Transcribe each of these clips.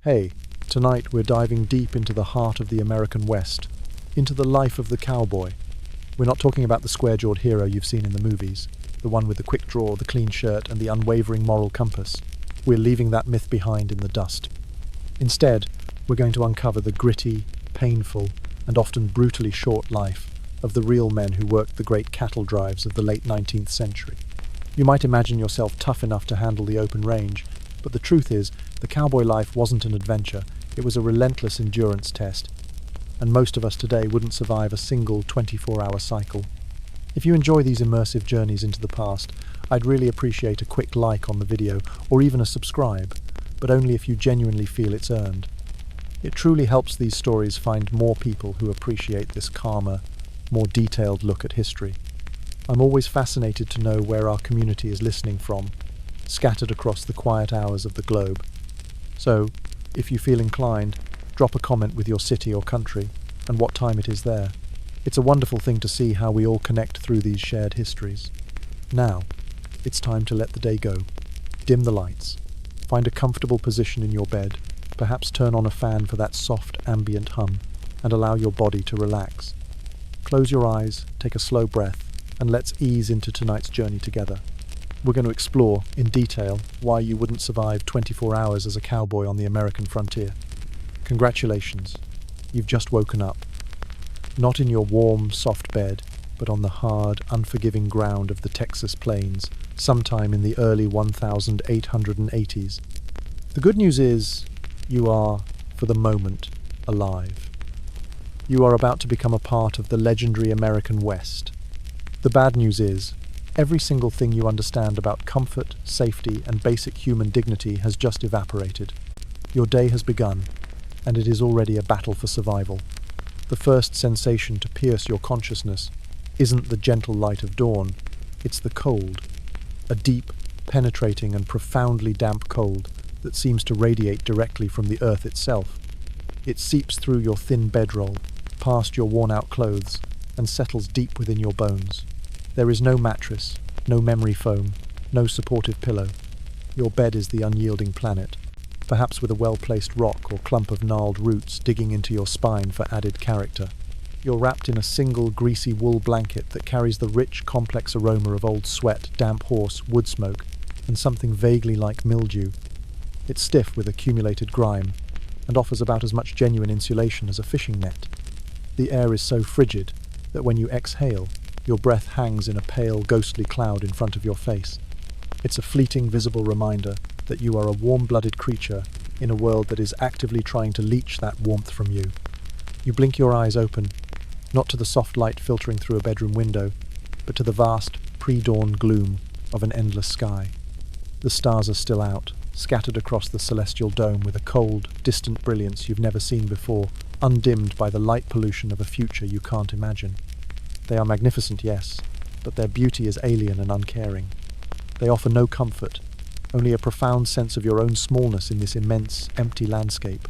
Hey, tonight we're diving deep into the heart of the American West, into the life of the cowboy. We're not talking about the square-jawed hero you've seen in the movies, the one with the quick draw, the clean shirt, and the unwavering moral compass. We're leaving that myth behind in the dust. Instead, we're going to uncover the gritty, painful, and often brutally short life of the real men who worked the great cattle drives of the late 19th century. You might imagine yourself tough enough to handle the open range, but the truth is, the cowboy life wasn't an adventure, it was a relentless endurance test, and most of us today wouldn't survive a single 24-hour cycle. If you enjoy these immersive journeys into the past, I'd really appreciate a quick like on the video, or even a subscribe, but only if you genuinely feel it's earned. It truly helps these stories find more people who appreciate this calmer, more detailed look at history. I'm always fascinated to know where our community is listening from, scattered across the quiet hours of the globe. So, if you feel inclined, drop a comment with your city or country, and what time it is there. It's a wonderful thing to see how we all connect through these shared histories. Now, it's time to let the day go. Dim the lights. Find a comfortable position in your bed, perhaps turn on a fan for that soft ambient hum, and allow your body to relax. Close your eyes, take a slow breath, and let's ease into tonight's journey together. We're going to explore, in detail, why you wouldn't survive 24 hours as a cowboy on the American frontier. Congratulations, you've just woken up. Not in your warm, soft bed, but on the hard, unforgiving ground of the Texas plains, sometime in the early 1880s. The good news is, you are, for the moment, alive. You are about to become a part of the legendary American West. The bad news is, every single thing you understand about comfort, safety, and basic human dignity has just evaporated. Your day has begun, and it is already a battle for survival. The first sensation to pierce your consciousness isn't the gentle light of dawn, it's the cold. A deep, penetrating, and profoundly damp cold that seems to radiate directly from the earth itself. It seeps through your thin bedroll, past your worn-out clothes, and settles deep within your bones. There is no mattress, no memory foam, no supportive pillow. Your bed is the unyielding planet, perhaps with a well-placed rock or clump of gnarled roots digging into your spine for added character. You're wrapped in a single greasy wool blanket that carries the rich, complex aroma of old sweat, damp horse, wood smoke, and something vaguely like mildew. It's stiff with accumulated grime, and offers about as much genuine insulation as a fishing net. The air is so frigid that when you exhale, your breath hangs in a pale, ghostly cloud in front of your face. It's a fleeting, visible reminder that you are a warm-blooded creature in a world that is actively trying to leach that warmth from you. You blink your eyes open, not to the soft light filtering through a bedroom window, but to the vast, pre-dawn gloom of an endless sky. The stars are still out, scattered across the celestial dome with a cold, distant brilliance you've never seen before, undimmed by the light pollution of a future you can't imagine. They are magnificent, yes, but their beauty is alien and uncaring. They offer no comfort, only a profound sense of your own smallness in this immense, empty landscape.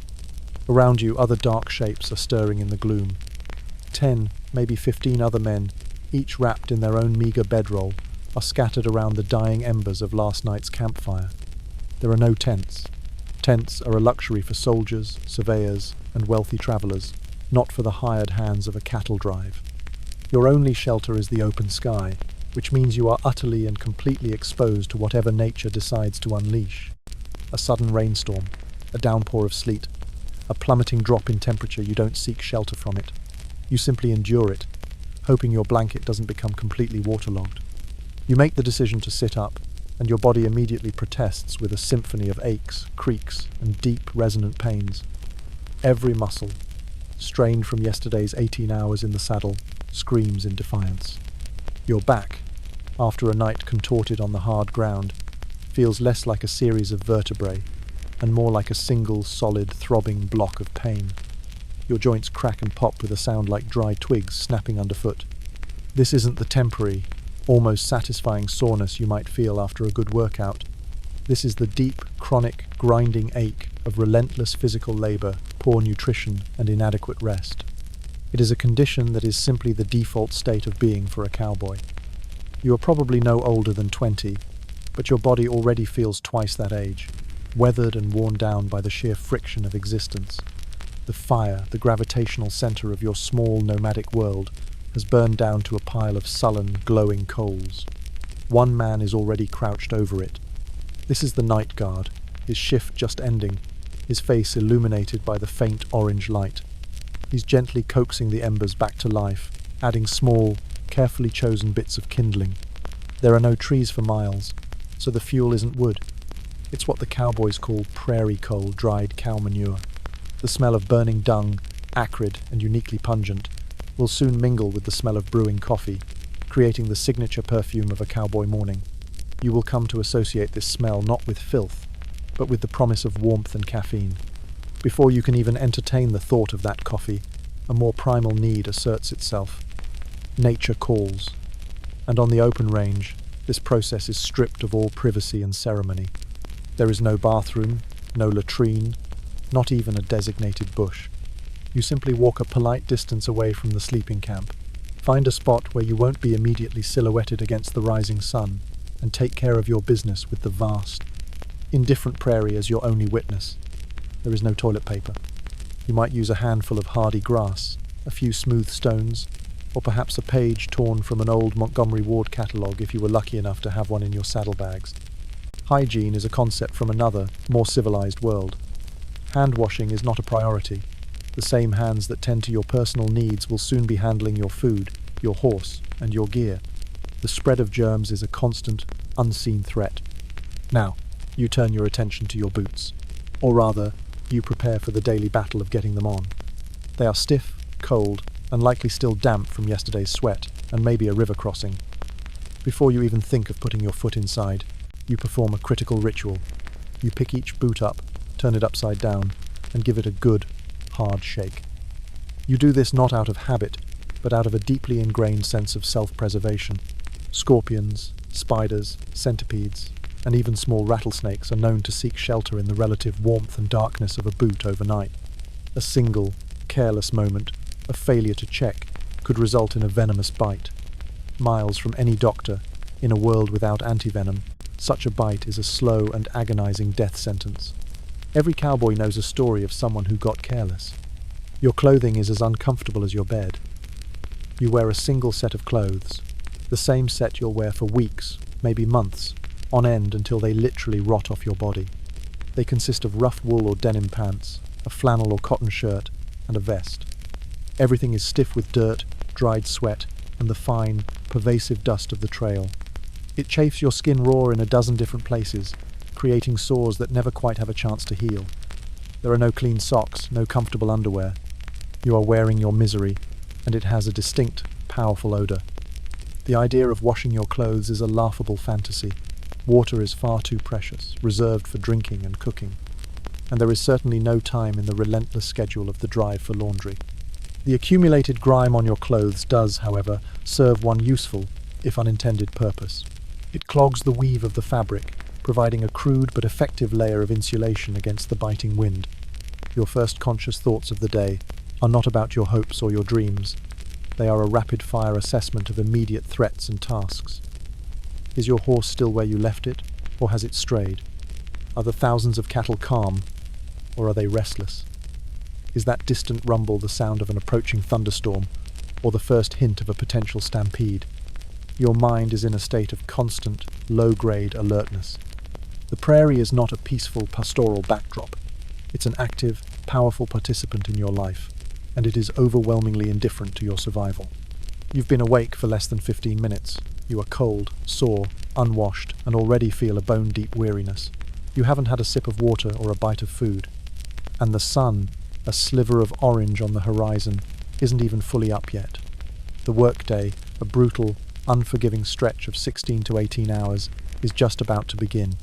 Around you, other dark shapes are stirring in the gloom. 10, maybe 15 other men, each wrapped in their own meagre bedroll, are scattered around the dying embers of last night's campfire. There are no tents. Tents are a luxury for soldiers, surveyors, and wealthy travellers, not for the hired hands of a cattle drive. Your only shelter is the open sky, which means you are utterly and completely exposed to whatever nature decides to unleash. A sudden rainstorm, a downpour of sleet, a plummeting drop in temperature, you don't seek shelter from it. You simply endure it, hoping your blanket doesn't become completely waterlogged. You make the decision to sit up, and your body immediately protests with a symphony of aches, creaks, and deep, resonant pains. Every muscle, strained from yesterday's 18 hours in the saddle, screams in defiance. Your back, after a night contorted on the hard ground, feels less like a series of vertebrae and more like a single, solid, throbbing block of pain. Your joints crack and pop with a sound like dry twigs snapping underfoot. This isn't the temporary, almost satisfying soreness you might feel after a good workout. This is the deep, chronic, grinding ache of relentless physical labor, poor nutrition, and inadequate rest. It is a condition that is simply the default state of being for a cowboy. You are probably no older than 20, but your body already feels twice that age. weathered and worn down by the sheer friction of existence. The fire, the gravitational center of your small nomadic world, has burned down to a pile of sullen, glowing coals. One man is already crouched over it. This is the night guard, his shift just ending, his face illuminated by the faint orange light. He's gently coaxing the embers back to life, adding small, carefully chosen bits of kindling. There are no trees for miles, so the fuel isn't wood. It's what the cowboys call prairie coal, dried cow manure. The smell of burning dung, acrid and uniquely pungent, will soon mingle with the smell of brewing coffee, creating the signature perfume of a cowboy morning. You will come to associate this smell not with filth, but with the promise of warmth and caffeine. Before you can even entertain the thought of that coffee, a more primal need asserts itself. Nature calls. And on the open range, this process is stripped of all privacy and ceremony. There is no bathroom, no latrine, not even a designated bush. You simply walk a polite distance away from the sleeping camp. Find a spot where you won't be immediately silhouetted against the rising sun, and take care of your business with the vast, indifferent prairie as your only witness. There is no toilet paper. You might use a handful of hardy grass, a few smooth stones, or perhaps a page torn from an old Montgomery Ward catalogue if you were lucky enough to have one in your saddlebags. Hygiene is a concept from another, more civilized world. Hand washing is not a priority. The same hands that tend to your personal needs will soon be handling your food, your horse, and your gear. The spread of germs is a constant, unseen threat. Now, you turn your attention to your boots. Or rather, you prepare for the daily battle of getting them on. They are stiff, cold, and likely still damp from yesterday's sweat, and maybe a river crossing. Before you even think of putting your foot inside, you perform a critical ritual. You pick each boot up, turn it upside down, and give it a good, hard shake. You do this not out of habit, but out of a deeply ingrained sense of self-preservation. Scorpions, spiders, centipedes, and even small rattlesnakes are known to seek shelter in the relative warmth and darkness of a boot overnight. A single, careless moment, a failure to check, could result in a venomous bite. Miles from any doctor, in a world without antivenom, such a bite is a slow and agonizing death sentence. Every cowboy knows a story of someone who got careless. Your clothing is as uncomfortable as your bed. You wear a single set of clothes, the same set you'll wear for weeks, maybe months, on end until they literally rot off your body. They consist of rough wool or denim pants, a flannel or cotton shirt, and a vest. Everything is stiff with dirt, dried sweat, and the fine, pervasive dust of the trail. It chafes your skin raw in a dozen different places, creating sores that never quite have a chance to heal. There are no clean socks, no comfortable underwear. You are wearing your misery, and it has a distinct, powerful odor. The idea of washing your clothes is a laughable fantasy. Water is far too precious, reserved for drinking and cooking. And there is certainly no time in the relentless schedule of the drive for laundry. The accumulated grime on your clothes does, however, serve one useful, if unintended, purpose. It clogs the weave of the fabric, providing a crude but effective layer of insulation against the biting wind. Your first conscious thoughts of the day are not about your hopes or your dreams. They are a rapid-fire assessment of immediate threats and tasks. Is your horse still where you left it, or has it strayed? Are the thousands of cattle calm, or are they restless? Is that distant rumble the sound of an approaching thunderstorm, or the first hint of a potential stampede? Your mind is in a state of constant, low-grade alertness. The prairie is not a peaceful, pastoral backdrop. It's an active, powerful participant in your life, and it is overwhelmingly indifferent to your survival. You've been awake for less than 15 minutes. You are cold, sore, unwashed, and already feel a bone-deep weariness. You haven't had a sip of water or a bite of food. And the sun, a sliver of orange on the horizon, isn't even fully up yet. The workday, a brutal, unforgiving stretch of 16 to 18 hours, is just about to begin.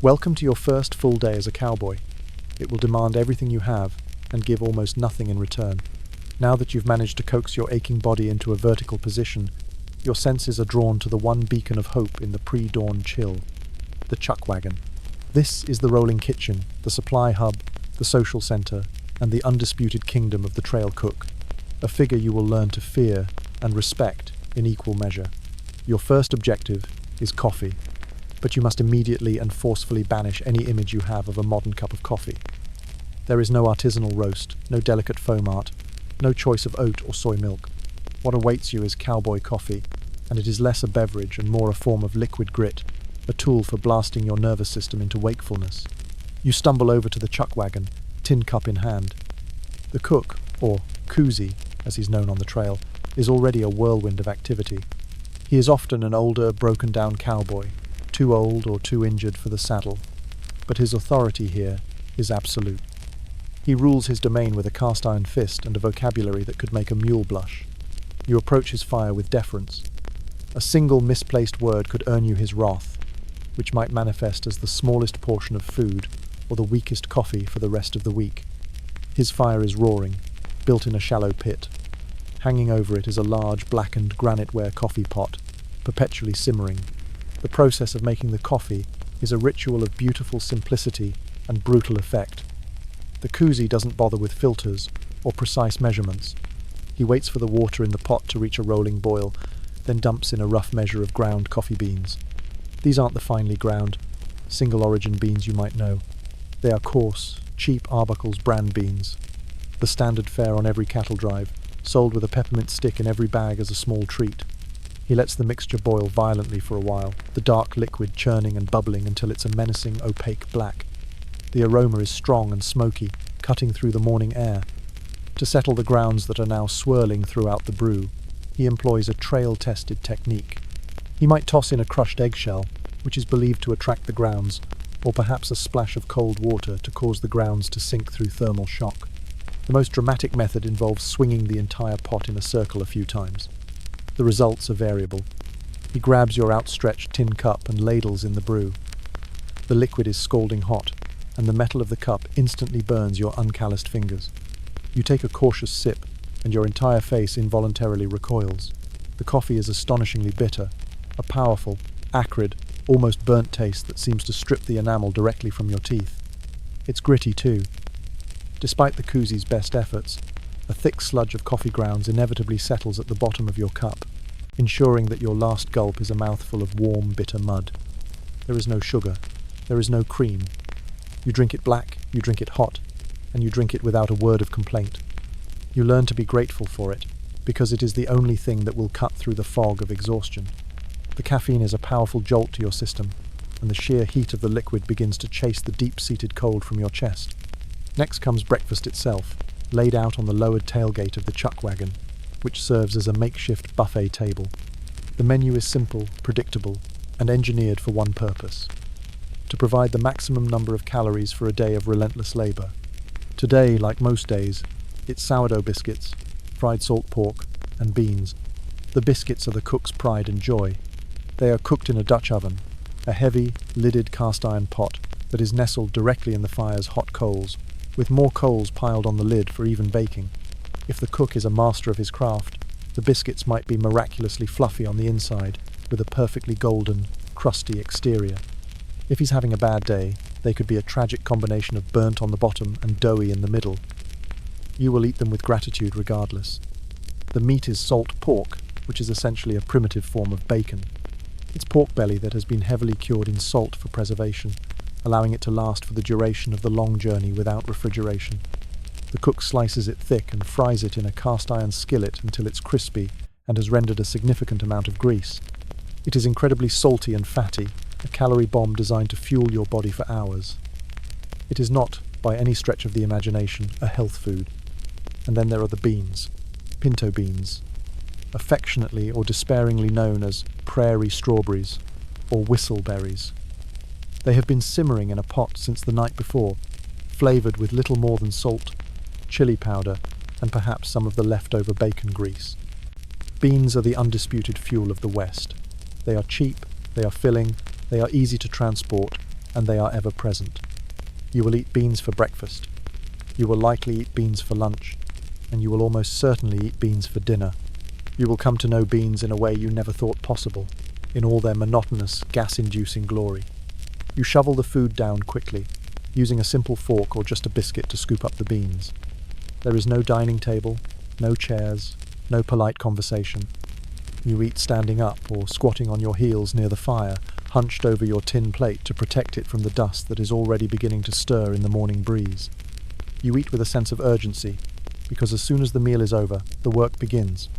Welcome to your first full day as a cowboy. It will demand everything you have and give almost nothing in return. Now that you've managed to coax your aching body into a vertical position, your senses are drawn to the one beacon of hope in the pre-dawn chill, the chuck wagon. This is the rolling kitchen, the supply hub, the social center, and the undisputed kingdom of the trail cook, a figure you will learn to fear and respect in equal measure. Your first objective is coffee. but you must immediately and forcefully banish any image you have of a modern cup of coffee. There is no artisanal roast, no delicate foam art, no choice of oat or soy milk. What awaits you is Cowboy coffee, and it is less a beverage and more a form of liquid grit, a tool for blasting your nervous system into wakefulness. You stumble over to the chuck wagon, tin cup in hand. The cook, or koozie, as he's known on the trail, is already a whirlwind of activity. He is often an older, broken-down cowboy, too old or too injured for the saddle, but his authority here is absolute. He rules his domain with a cast-iron fist and a vocabulary that could make a mule blush. You approach his fire with deference. A single misplaced word could earn you his wrath, which might manifest as the smallest portion of food or the weakest coffee for the rest of the week. His fire is roaring, built in a shallow pit. Hanging over it is a large blackened granite-ware coffee pot, perpetually simmering. The process of making the coffee is a ritual of beautiful simplicity and brutal effect. The koozie doesn't bother with filters or precise measurements. He waits for the water in the pot to reach a rolling boil, then dumps in a rough measure of ground coffee beans. These aren't the finely ground, single-origin beans you might know. They are coarse, cheap Arbuckle's brand beans, the standard fare on every cattle drive, sold with a peppermint stick in every bag as a small treat. He lets the mixture boil violently for a while, the dark liquid churning and bubbling until it's a menacing, opaque black. The aroma is strong and smoky, cutting through the morning air. To settle the grounds that are now swirling throughout the brew, he employs a trail-tested technique. He might toss in a crushed eggshell, which is believed to attract the grounds, or perhaps a splash of cold water to cause the grounds to sink through thermal shock. The most dramatic method involves swinging the entire pot in a circle a few times. The results are variable. He grabs your outstretched tin cup and ladles in the brew. The liquid is scalding hot, and the metal of the cup instantly burns your uncalloused fingers. You take a cautious sip, and your entire face involuntarily recoils. The coffee is astonishingly bitter, a powerful, acrid, almost burnt taste that seems to strip the enamel directly from your teeth. It's gritty too. Despite the koozie's best efforts, a thick sludge of coffee grounds inevitably settles at the bottom of your cup, ensuring that your last gulp is a mouthful of warm, bitter mud. There is no sugar. There is no cream. You drink it black, you drink it hot, and you drink it without a word of complaint. You learn to be grateful for it, because it is the only thing that will cut through the fog of exhaustion. The caffeine is a powerful jolt to your system, and the sheer heat of the liquid begins to chase the deep-seated cold from your chest. Next comes breakfast itself, laid out on the lowered tailgate of the chuck wagon, which serves as a makeshift buffet table. The menu is simple, predictable, and engineered for one purpose: to provide the maximum number of calories for a day of relentless labor. Today, like most days, it's sourdough biscuits, fried salt pork, and beans. The biscuits are the cook's pride and joy. They are cooked in a Dutch oven, a heavy, lidded cast-iron pot that is nestled directly in the fire's hot coals, with more coals piled on the lid for even baking. If the cook is a master of his craft, the biscuits might be miraculously fluffy on the inside, with a perfectly golden, crusty exterior. If he's having a bad day, they could be a tragic combination of burnt on the bottom and doughy in the middle. You will eat them with gratitude regardless. The meat is salt pork, which is essentially a primitive form of bacon. It's pork belly that has been heavily cured in salt for preservation, allowing it to last for the duration of the long journey without refrigeration. The cook slices it thick and fries it in a cast-iron skillet until it's crispy and has rendered a significant amount of grease. It is incredibly salty and fatty, a calorie bomb designed to fuel your body for hours. It is not, by any stretch of the imagination, a health food. And then there are the beans, pinto beans, affectionately or despairingly known as prairie strawberries or whistleberries. They have been simmering in a pot since the night before, flavoured with little more than salt, chili powder, and perhaps some of the leftover bacon grease. Beans are the undisputed fuel of the West. They are cheap, they are filling, they are easy to transport, and they are ever present. You will eat beans for breakfast. You will likely eat beans for lunch, and you will almost certainly eat beans for dinner. You will come to know beans in a way you never thought possible, in all their monotonous, gas-inducing glory. You shovel the food down quickly, using a simple fork or just a biscuit to scoop up the beans. There is no dining table, no chairs, no polite conversation. You eat standing up or squatting on your heels near the fire, hunched over your tin plate to protect it from the dust that is already beginning to stir in the morning breeze. You eat with a sense of urgency, because as soon as the meal is over, the work begins.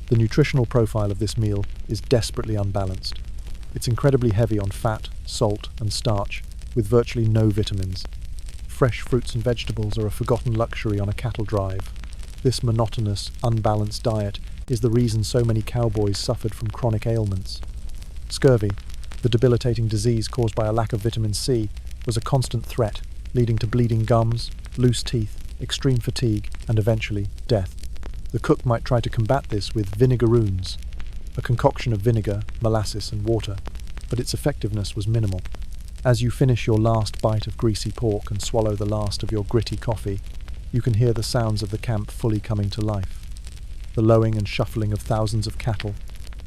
The nutritional profile of this meal is desperately unbalanced. It's incredibly heavy on fat, salt, and starch, with virtually no vitamins. Fresh fruits and vegetables are a forgotten luxury on a cattle drive. This monotonous, unbalanced diet is the reason so many cowboys suffered from chronic ailments. Scurvy, the debilitating disease caused by a lack of vitamin C, was a constant threat, leading to bleeding gums, loose teeth, extreme fatigue, and eventually death. The cook might try to combat this with vinegaroons, a concoction of vinegar, molasses, and water, but its effectiveness was minimal. As you finish your last bite of greasy pork and swallow the last of your gritty coffee, you can hear the sounds of the camp fully coming to life. The lowing and shuffling of thousands of cattle,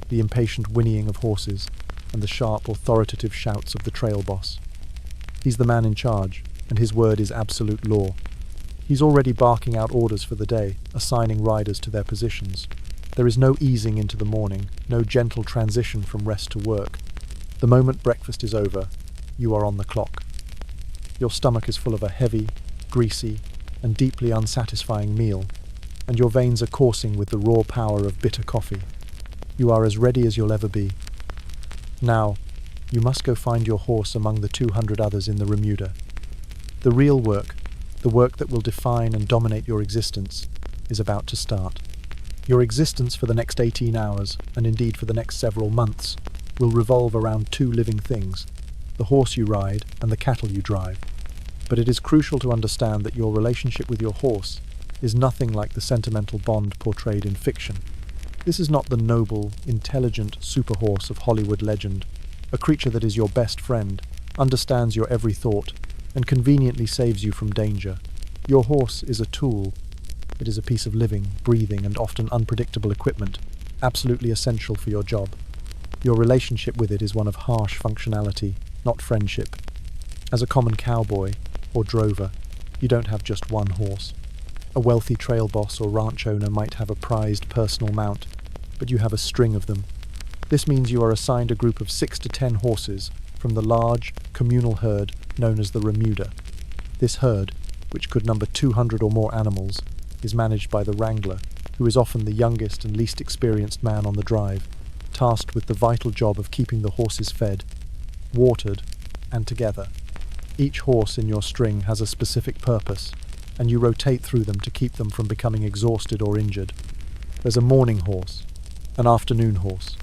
the impatient whinnying of horses, and the sharp, authoritative shouts of the trail boss. He's the man in charge, and his word is absolute law. He's already barking out orders for the day, assigning riders to their positions. There is no easing into the morning, no gentle transition from rest to work. The moment breakfast is over, you are on the clock. Your stomach is full of a heavy, greasy, and deeply unsatisfying meal, and your veins are coursing with the raw power of bitter coffee. You are as ready as you'll ever be. Now, you must go find your horse among the 200 others in the remuda. The real work, the work that will define and dominate your existence, is about to start. Your existence for the next 18 hours, and indeed for the next several months, will revolve around two living things, the horse you ride and the cattle you drive. But it is crucial to understand that your relationship with your horse is nothing like the sentimental bond portrayed in fiction. This is not the noble, intelligent superhorse of Hollywood legend, a creature that is your best friend, understands your every thought, and conveniently saves you from danger. Your horse is a tool. It is a piece of living, breathing, and often unpredictable equipment, absolutely essential for your job. Your relationship with it is one of harsh functionality, not friendship. As a common cowboy, or drover, you don't have just one horse. A wealthy trail boss or ranch owner might have a prized personal mount, but you have a string of them. This means you are assigned a group of 6 to 10 horses from the large, communal herd known as the remuda. This herd, which could number 200 or more animals, is managed by the wrangler, who is often the youngest and least experienced man on the drive, tasked with the vital job of keeping the horses fed, watered, and together. Each horse in your string has a specific purpose, and you rotate through them to keep them from becoming exhausted or injured. There's a morning horse, an afternoon horse,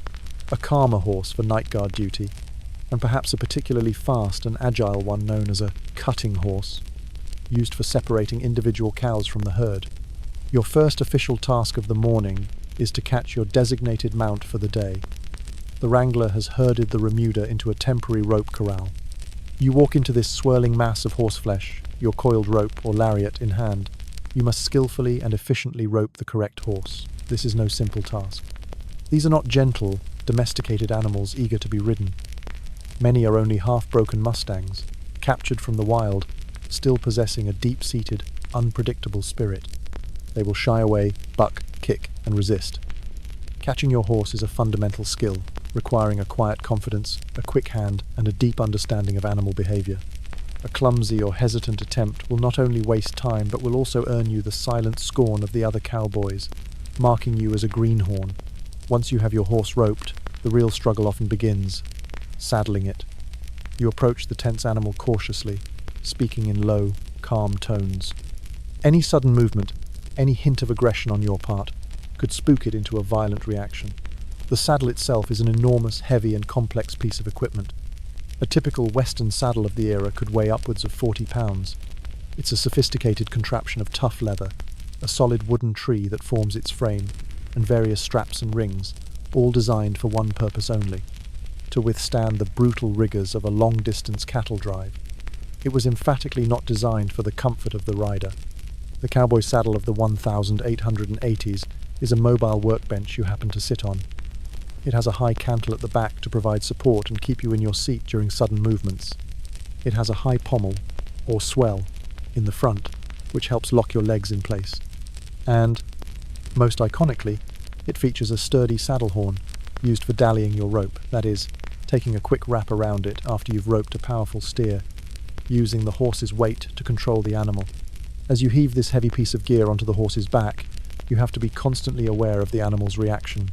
a calmer horse for night guard duty, and perhaps a particularly fast and agile one known as a cutting horse, used for separating individual cows from the herd. Your first official task of the morning is to catch your designated mount for the day. The wrangler has herded the remuda into a temporary rope corral. You walk into this swirling mass of horseflesh, your coiled rope or lariat in hand. You must skillfully and efficiently rope the correct horse. This is no simple task. These are not gentle, domesticated animals eager to be ridden. Many are only half-broken mustangs, captured from the wild, still possessing a deep-seated, unpredictable spirit. They will shy away, buck, kick, and resist. Catching your horse is a fundamental skill, requiring a quiet confidence, a quick hand, and a deep understanding of animal behavior. A clumsy or hesitant attempt will not only waste time but will also earn you the silent scorn of the other cowboys, marking you as a greenhorn. Once you have your horse roped, the real struggle often begins, saddling it. You approach the tense animal cautiously, speaking in low, calm tones. Any sudden movement, any hint of aggression on your part, could spook it into a violent reaction. The saddle itself is an enormous, heavy, and complex piece of equipment. A typical Western saddle of the era could weigh upwards of 40 pounds. It's a sophisticated contraption of tough leather, a solid wooden tree that forms its frame, and various straps and rings, all designed for one purpose only: to withstand the brutal rigours of a long-distance cattle drive. It was emphatically not designed for the comfort of the rider. The cowboy saddle of the 1880s is a mobile workbench you happen to sit on. It has a high cantle at the back to provide support and keep you in your seat during sudden movements. It has a high pommel, or swell, in the front, which helps lock your legs in place. And, most iconically, it features a sturdy saddle horn, used for dallying your rope, that is, taking a quick wrap around it after you've roped a powerful steer, using the horse's weight to control the animal. As you heave this heavy piece of gear onto the horse's back, you have to be constantly aware of the animal's reaction.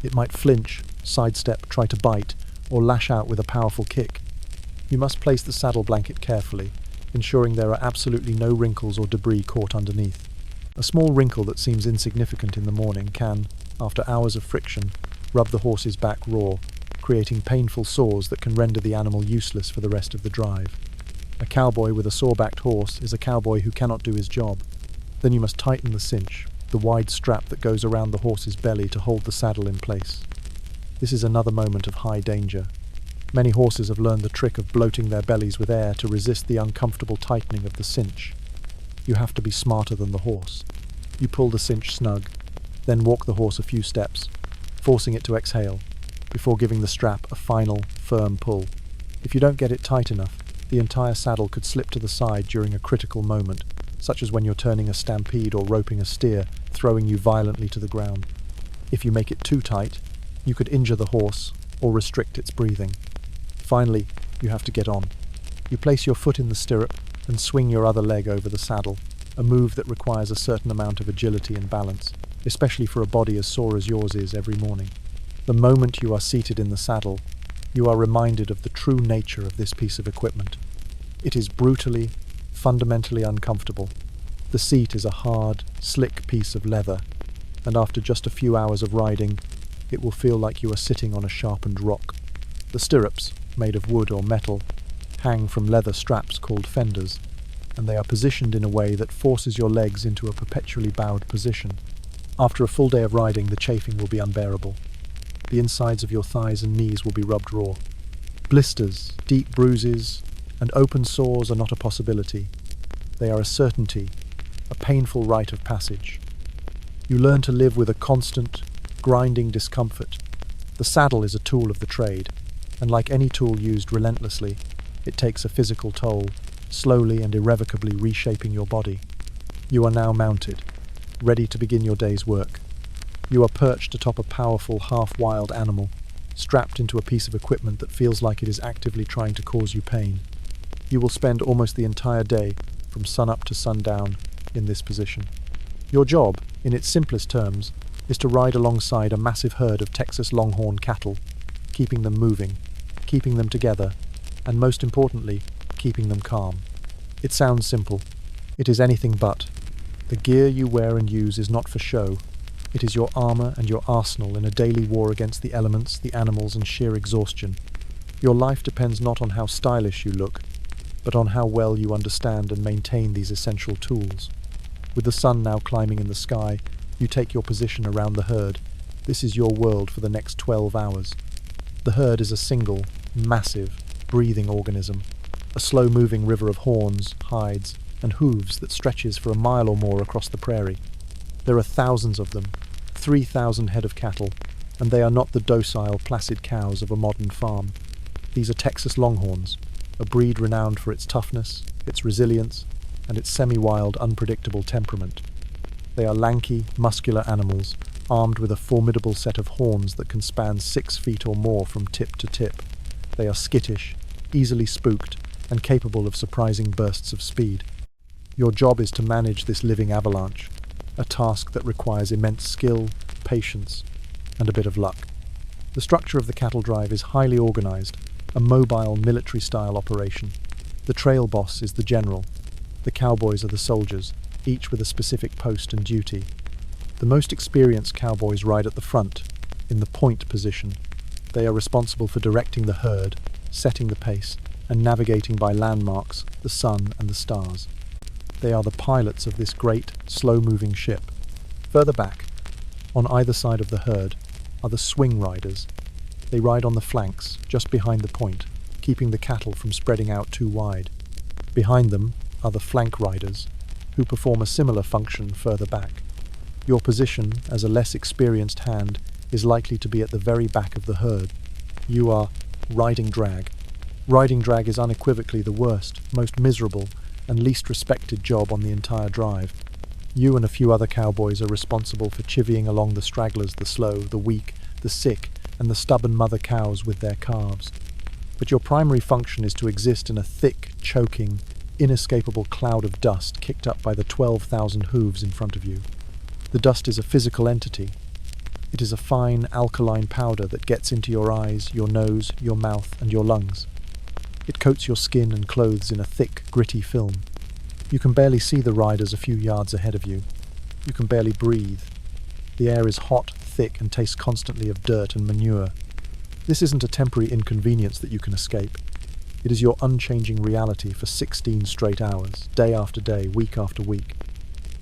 It might flinch, sidestep, try to bite, or lash out with a powerful kick. You must place the saddle blanket carefully, ensuring there are absolutely no wrinkles or debris caught underneath. A small wrinkle that seems insignificant in the morning can, after hours of friction, rub the horse's back raw, creating painful sores that can render the animal useless for the rest of the drive. A cowboy with a sore-backed horse is a cowboy who cannot do his job. Then you must tighten the cinch, the wide strap that goes around the horse's belly to hold the saddle in place. This is another moment of high danger. Many horses have learned the trick of bloating their bellies with air to resist the uncomfortable tightening of the cinch. You have to be smarter than the horse. You pull the cinch snug, then walk the horse a few steps, forcing it to exhale, before giving the strap a final, firm pull. If you don't get it tight enough, the entire saddle could slip to the side during a critical moment, such as when you're turning a stampede or roping a steer, throwing you violently to the ground. If you make it too tight, you could injure the horse or restrict its breathing. Finally, you have to get on. You place your foot in the stirrup and swing your other leg over the saddle, a move that requires a certain amount of agility and balance, especially for a body as sore as yours is every morning. The moment you are seated in the saddle, you are reminded of the true nature of this piece of equipment. It is brutally, fundamentally uncomfortable. The seat is a hard, slick piece of leather, and after just a few hours of riding, it will feel like you are sitting on a sharpened rock. The stirrups, made of wood or metal, hang from leather straps called fenders, and they are positioned in a way that forces your legs into a perpetually bowed position. After a full day of riding, the chafing will be unbearable. The insides of your thighs and knees will be rubbed raw. Blisters, deep bruises, and open sores are not a possibility. They are a certainty, a painful rite of passage. You learn to live with a constant, grinding discomfort. The saddle is a tool of the trade, and like any tool used relentlessly, it takes a physical toll, slowly and irrevocably reshaping your body. You are now mounted, ready to begin your day's work. You are perched atop a powerful, half-wild animal, strapped into a piece of equipment that feels like it is actively trying to cause you pain. You will spend almost the entire day, from sunup to sundown, in this position. Your job, in its simplest terms, is to ride alongside a massive herd of Texas Longhorn cattle, keeping them moving, keeping them together, and most importantly, keeping them calm. It sounds simple. It is anything but. The gear you wear and use is not for show. It is your armor and your arsenal in a daily war against the elements, the animals, and sheer exhaustion. Your life depends not on how stylish you look, but on how well you understand and maintain these essential tools. With the sun now climbing in the sky, you take your position around the herd. This is your world for the next 12 hours. The herd is a single, massive, breathing organism, a slow-moving river of horns, hides, and hooves that stretches for a mile or more across the prairie. There are thousands of them, 3,000 head of cattle, and they are not the docile, placid cows of a modern farm. These are Texas Longhorns, a breed renowned for its toughness, its resilience, and its semi-wild, unpredictable temperament. They are lanky, muscular animals, armed with a formidable set of horns that can span 6 feet or more from tip to tip. They are skittish, easily spooked, and capable of surprising bursts of speed. Your job is to manage this living avalanche, a task that requires immense skill, patience, and a bit of luck. The structure of the cattle drive is highly organized, a mobile military-style operation. The trail boss is the general. The cowboys are the soldiers, each with a specific post and duty. The most experienced cowboys ride at the front, in the point position. They are responsible for directing the herd, setting the pace, and navigating by landmarks, the sun and the stars. They are the pilots of this great, slow-moving ship. Further back, on either side of the herd, are the swing riders. They ride on the flanks, just behind the point, keeping the cattle from spreading out too wide. Behind them are the flank riders, who perform a similar function further back. Your position, as a less experienced hand, is likely to be at the very back of the herd. You are riding drag. Riding drag is unequivocally the worst, most miserable, and least respected job on the entire drive. You and a few other cowboys are responsible for chivying along the stragglers, the slow, the weak, the sick, and the stubborn mother cows with their calves. But your primary function is to exist in a thick, choking, inescapable cloud of dust kicked up by the 12,000 hooves in front of you. The dust is a physical entity. It is a fine, alkaline powder that gets into your eyes, your nose, your mouth, and your lungs. It coats your skin and clothes in a thick, gritty film. You can barely see the riders a few yards ahead of you. You can barely breathe. The air is hot, thick, and tastes constantly of dirt and manure. This isn't a temporary inconvenience that you can escape. It is your unchanging reality for 16 straight hours, day after day, week after week.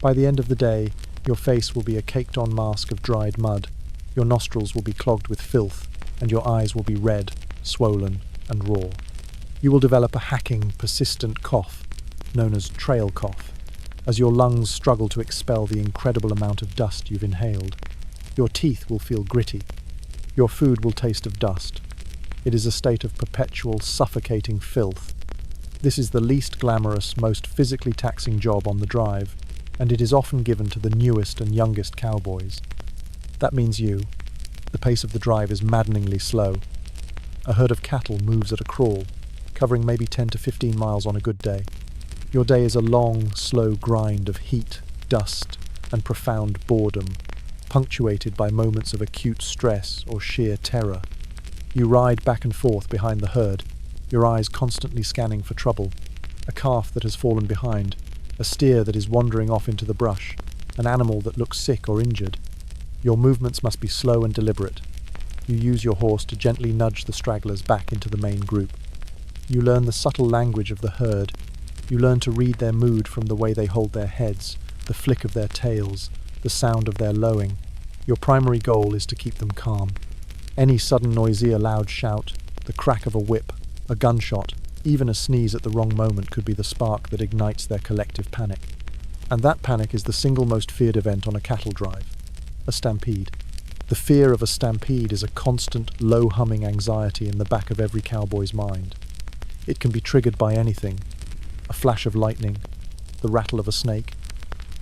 By the end of the day, your face will be a caked-on mask of dried mud, your nostrils will be clogged with filth, and your eyes will be red, swollen, and raw. You will develop a hacking, persistent cough, known as trail cough, as your lungs struggle to expel the incredible amount of dust you've inhaled. Your teeth will feel gritty. Your food will taste of dust. It is a state of perpetual, suffocating filth. This is the least glamorous, most physically taxing job on the drive, and it is often given to the newest and youngest cowboys. That means you. The pace of the drive is maddeningly slow. A herd of cattle moves at a crawl, covering maybe 10 to 15 miles on a good day. Your day is a long, slow grind of heat, dust, and profound boredom, punctuated by moments of acute stress or sheer terror. You ride back and forth behind the herd, your eyes constantly scanning for trouble. A calf that has fallen behind, a steer that is wandering off into the brush, an animal that looks sick or injured. Your movements must be slow and deliberate. You use your horse to gently nudge the stragglers back into the main group. You learn the subtle language of the herd. You learn to read their mood from the way they hold their heads, the flick of their tails, the sound of their lowing. Your primary goal is to keep them calm. Any sudden noisy, a loud shout, the crack of a whip, a gunshot, even a sneeze at the wrong moment could be the spark that ignites their collective panic. And that panic is the single most feared event on a cattle drive, a stampede. The fear of a stampede is a constant, low-humming anxiety in the back of every cowboy's mind. It can be triggered by anything: a flash of lightning, the rattle of a snake,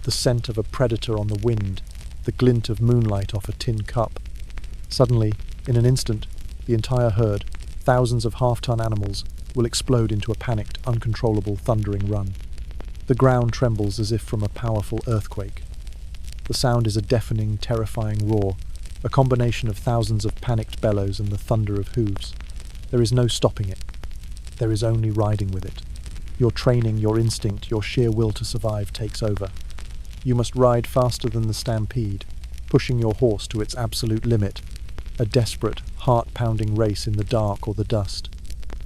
the scent of a predator on the wind, the glint of moonlight off a tin cup. Suddenly, in an instant, the entire herd, thousands of half-ton animals, will explode into a panicked, uncontrollable, thundering run. The ground trembles as if from a powerful earthquake. The sound is a deafening, terrifying roar, a combination of thousands of panicked bellows and the thunder of hooves. There is no stopping it. There is only riding with it. Your training, your instinct, your sheer will to survive takes over. You must ride faster than the stampede, pushing your horse to its absolute limit, a desperate, heart-pounding race in the dark or the dust.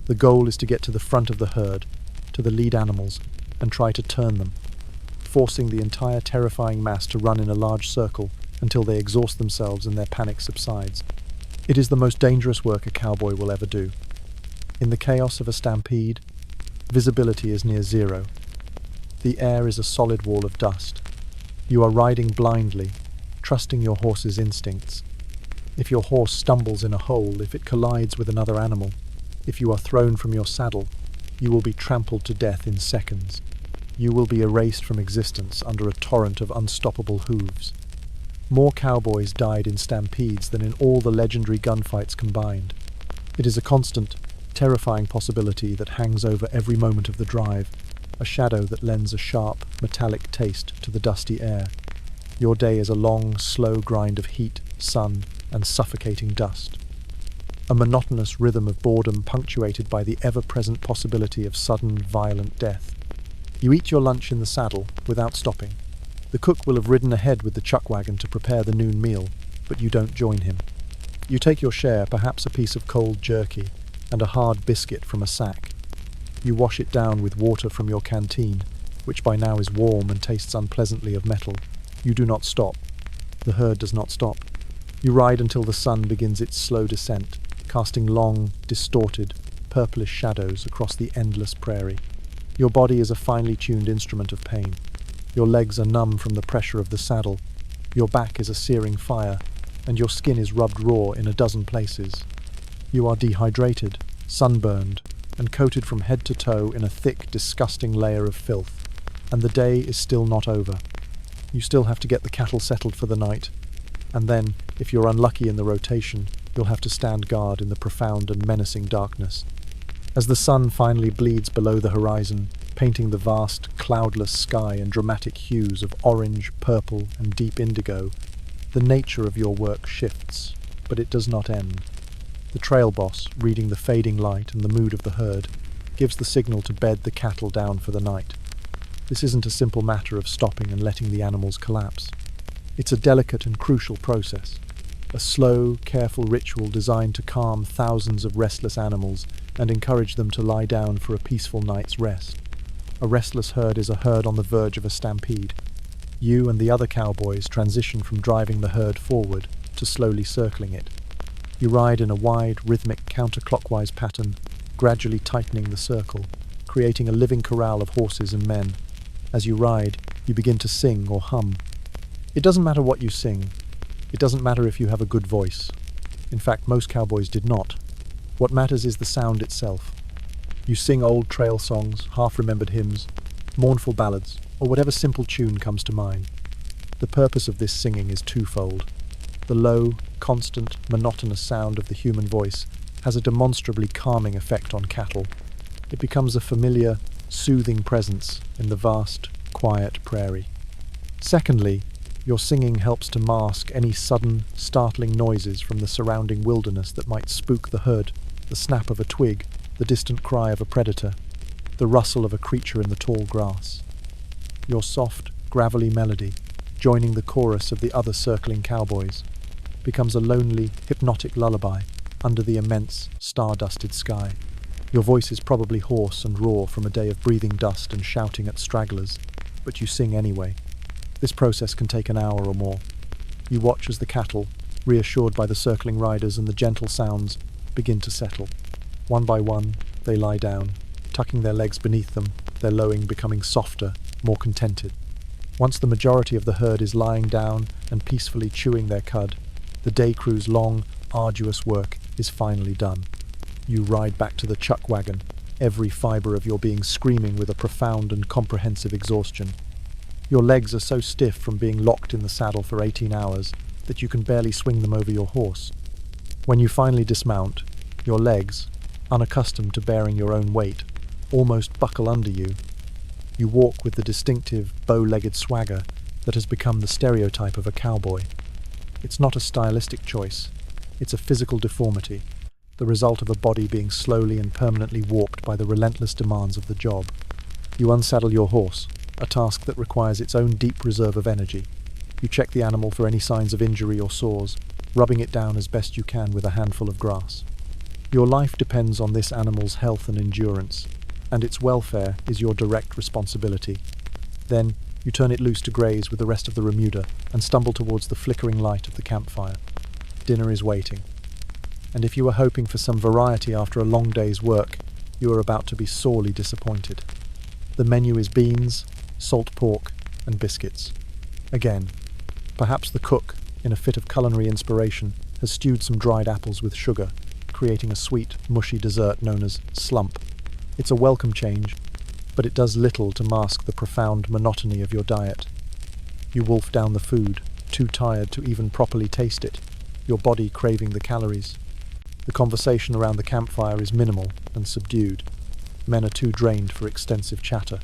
The goal is to get to the front of the herd, to the lead animals, and try to turn them, forcing the entire terrifying mass to run in a large circle until they exhaust themselves and their panic subsides. It is the most dangerous work a cowboy will ever do. In the chaos of a stampede, visibility is near zero. The air is a solid wall of dust. You are riding blindly, trusting your horse's instincts. If your horse stumbles in a hole, if it collides with another animal, if you are thrown from your saddle, you will be trampled to death in seconds. You will be erased from existence under a torrent of unstoppable hooves. More cowboys died in stampedes than in all the legendary gunfights combined. It is a constant, terrifying possibility that hangs over every moment of the drive, a shadow that lends a sharp, metallic taste to the dusty air. Your day is a long, slow grind of heat, sun, and suffocating dust. A monotonous rhythm of boredom punctuated by the ever-present possibility of sudden, violent death. You eat your lunch in the saddle, without stopping. The cook will have ridden ahead with the chuck wagon to prepare the noon meal, but you don't join him. You take your share, perhaps a piece of cold jerky, and a hard biscuit from a sack. You wash it down with water from your canteen, which by now is warm and tastes unpleasantly of metal. You do not stop. The herd does not stop. You ride until the sun begins its slow descent, casting long, distorted, purplish shadows across the endless prairie. Your body is a finely tuned instrument of pain. Your legs are numb from the pressure of the saddle. Your back is a searing fire, and your skin is rubbed raw in a dozen places. You are dehydrated, sunburned, and coated from head to toe in a thick, disgusting layer of filth. And the day is still not over. You still have to get the cattle settled for the night, and then, if you're unlucky in the rotation, you'll have to stand guard in the profound and menacing darkness. As the sun finally bleeds below the horizon, painting the vast, cloudless sky in dramatic hues of orange, purple, and deep indigo, the nature of your work shifts, but it does not end. The trail boss, reading the fading light and the mood of the herd, gives the signal to bed the cattle down for the night. This isn't a simple matter of stopping and letting the animals collapse. It's a delicate and crucial process, a slow, careful ritual designed to calm thousands of restless animals and encourage them to lie down for a peaceful night's rest. A restless herd is a herd on the verge of a stampede. You and the other cowboys transition from driving the herd forward to slowly circling it. You ride in a wide, rhythmic, counterclockwise pattern, gradually tightening the circle, creating a living corral of horses and men. As you ride, you begin to sing or hum. It doesn't matter what you sing. It doesn't matter if you have a good voice. In fact, most cowboys did not. What matters is the sound itself. You sing old trail songs, half-remembered hymns, mournful ballads, or whatever simple tune comes to mind. The purpose of this singing is twofold. The low, constant, monotonous sound of the human voice has a demonstrably calming effect on cattle. It becomes a familiar, soothing presence in the vast, quiet prairie. Secondly, your singing helps to mask any sudden, startling noises from the surrounding wilderness that might spook the herd, the snap of a twig, the distant cry of a predator, the rustle of a creature in the tall grass. Your soft, gravelly melody, joining the chorus of the other circling cowboys, becomes a lonely, hypnotic lullaby under the immense, star-dusted sky. Your voice is probably hoarse and raw from a day of breathing dust and shouting at stragglers, but you sing anyway. This process can take an hour or more. You watch as the cattle, reassured by the circling riders and the gentle sounds, begin to settle. One by one, they lie down, tucking their legs beneath them, their lowing becoming softer, more contented. Once the majority of the herd is lying down and peacefully chewing their cud, the day crew's long, arduous work is finally done. You ride back to the chuck wagon, every fibre of your being screaming with a profound and comprehensive exhaustion. Your legs are so stiff from being locked in the saddle for 18 hours that you can barely swing them over your horse. When you finally dismount, your legs, unaccustomed to bearing your own weight, almost buckle under you. You walk with the distinctive, bow-legged swagger that has become the stereotype of a cowboy. It's not a stylistic choice, it's a physical deformity, the result of a body being slowly and permanently warped by the relentless demands of the job. You unsaddle your horse, a task that requires its own deep reserve of energy. You check the animal for any signs of injury or sores, rubbing it down as best you can with a handful of grass. Your life depends on this animal's health and endurance, and its welfare is your direct responsibility. Then, you turn it loose to graze with the rest of the remuda and stumble towards the flickering light of the campfire. Dinner is waiting. And if you were hoping for some variety after a long day's work, you are about to be sorely disappointed. The menu is beans, salt pork, and biscuits. Again, perhaps the cook, in a fit of culinary inspiration, has stewed some dried apples with sugar, creating a sweet, mushy dessert known as slump. It's a welcome change, but it does little to mask the profound monotony of your diet. You wolf down the food, too tired to even properly taste it, your body craving the calories. The conversation around the campfire is minimal and subdued. Men are too drained for extensive chatter.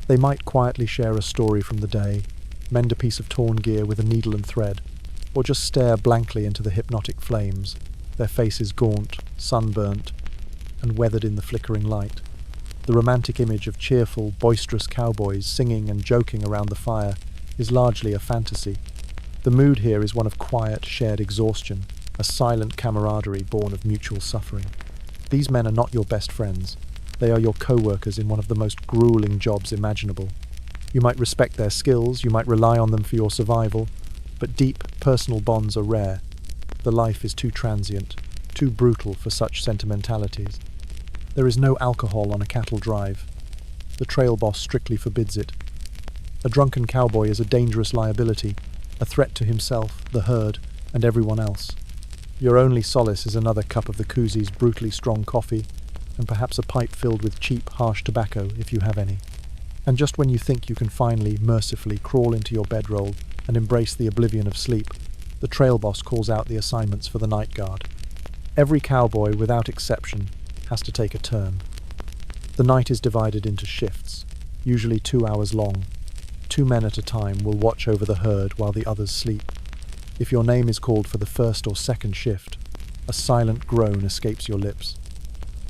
They might quietly share a story from the day, mend a piece of torn gear with a needle and thread, or just stare blankly into the hypnotic flames, their faces gaunt, sunburnt, and weathered in the flickering light. The romantic image of cheerful, boisterous cowboys singing and joking around the fire is largely a fantasy. The mood here is one of quiet, shared exhaustion, a silent camaraderie born of mutual suffering. These men are not your best friends. They are your co-workers in one of the most grueling jobs imaginable. You might respect their skills, you might rely on them for your survival, but deep, personal bonds are rare. The life is too transient, too brutal for such sentimentalities. There is no alcohol on a cattle drive. The trail boss strictly forbids it. A drunken cowboy is a dangerous liability, a threat to himself, the herd, and everyone else. Your only solace is another cup of the koozie's brutally strong coffee, and perhaps a pipe filled with cheap, harsh tobacco, if you have any. And just when you think you can finally, mercifully crawl into your bedroll and embrace the oblivion of sleep, the trail boss calls out the assignments for the night guard. Every cowboy, without exception, has to take a turn. The night is divided into shifts, usually 2 hours long. 2 men at a time will watch over the herd while the others sleep. If your name is called for the first or second shift, a silent groan escapes your lips.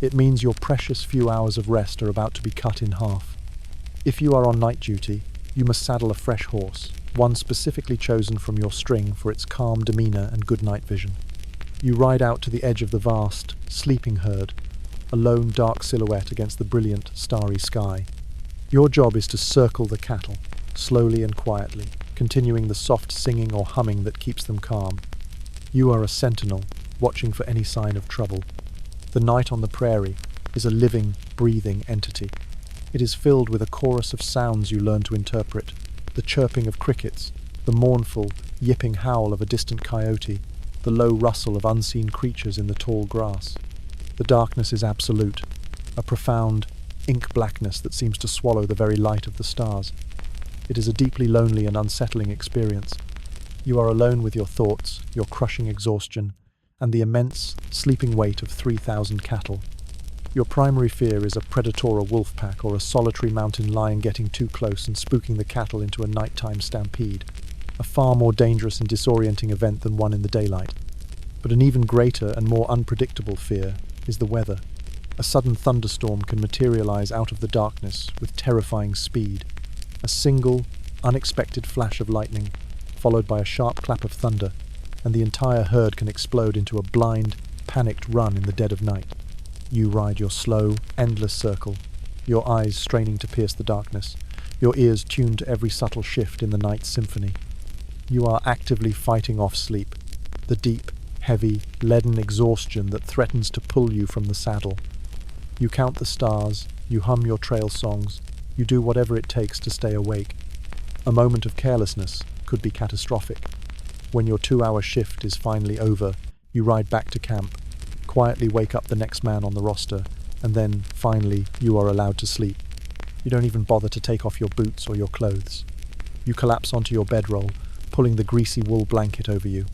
It means your precious few hours of rest are about to be cut in half. If you are on night duty, you must saddle a fresh horse, one specifically chosen from your string for its calm demeanor and good night vision. You ride out to the edge of the vast, sleeping herd, a lone dark silhouette against the brilliant, starry sky. Your job is to circle the cattle, slowly and quietly, continuing the soft singing or humming that keeps them calm. You are a sentinel, watching for any sign of trouble. The night on the prairie is a living, breathing entity. It is filled with a chorus of sounds you learn to interpret: the chirping of crickets, the mournful, yipping howl of a distant coyote, the low rustle of unseen creatures in the tall grass. The darkness is absolute, a profound, ink blackness that seems to swallow the very light of the stars. It is a deeply lonely and unsettling experience. You are alone with your thoughts, your crushing exhaustion, and the immense, sleeping weight of 3,000 cattle. Your primary fear is a predator wolf pack or a solitary mountain lion getting too close and spooking the cattle into a nighttime stampede, a far more dangerous and disorienting event than one in the daylight. But an even greater and more unpredictable fear is the weather. A sudden thunderstorm can materialize out of the darkness with terrifying speed. A single, unexpected flash of lightning, followed by a sharp clap of thunder, and the entire herd can explode into a blind, panicked run in the dead of night. You ride your slow, endless circle, your eyes straining to pierce the darkness, your ears tuned to every subtle shift in the night's symphony. You are actively fighting off sleep, the deep, heavy, leaden exhaustion that threatens to pull you from the saddle. You count the stars, you hum your trail songs, you do whatever it takes to stay awake. A moment of carelessness could be catastrophic. When your 2-hour shift is finally over, you ride back to camp, quietly wake up the next man on the roster, and then, finally, you are allowed to sleep. You don't even bother to take off your boots or your clothes. You collapse onto your bedroll, pulling the greasy wool blanket over you.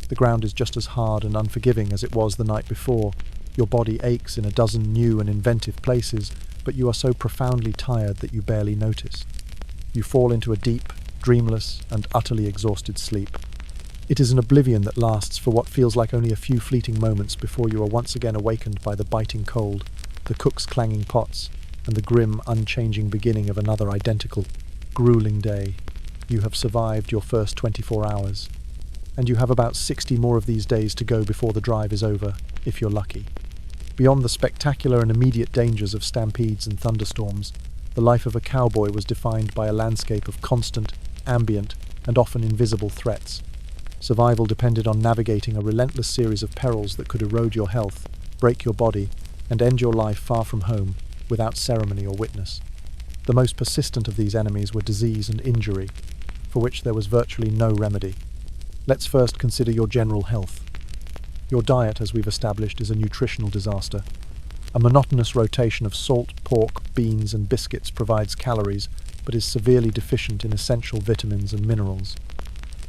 The ground is just as hard and unforgiving as it was the night before. Your body aches in a dozen new and inventive places, but you are so profoundly tired that you barely notice. You fall into a deep, dreamless, and utterly exhausted sleep. It is an oblivion that lasts for what feels like only a few fleeting moments before you are once again awakened by the biting cold, the cook's clanging pots, and the grim, unchanging beginning of another identical, grueling day. You have survived your first 24 hours, and you have about 60 more of these days to go before the drive is over, if you're lucky. Beyond the spectacular and immediate dangers of stampedes and thunderstorms, the life of a cowboy was defined by a landscape of constant, ambient, and often invisible threats. Survival depended on navigating a relentless series of perils that could erode your health, break your body, and end your life far from home, without ceremony or witness. The most persistent of these enemies were disease and injury, for which there was virtually no remedy. Let's first consider your general health. Your diet, as we've established, is a nutritional disaster. A monotonous rotation of salt, pork, beans, and biscuits provides calories, but is severely deficient in essential vitamins and minerals.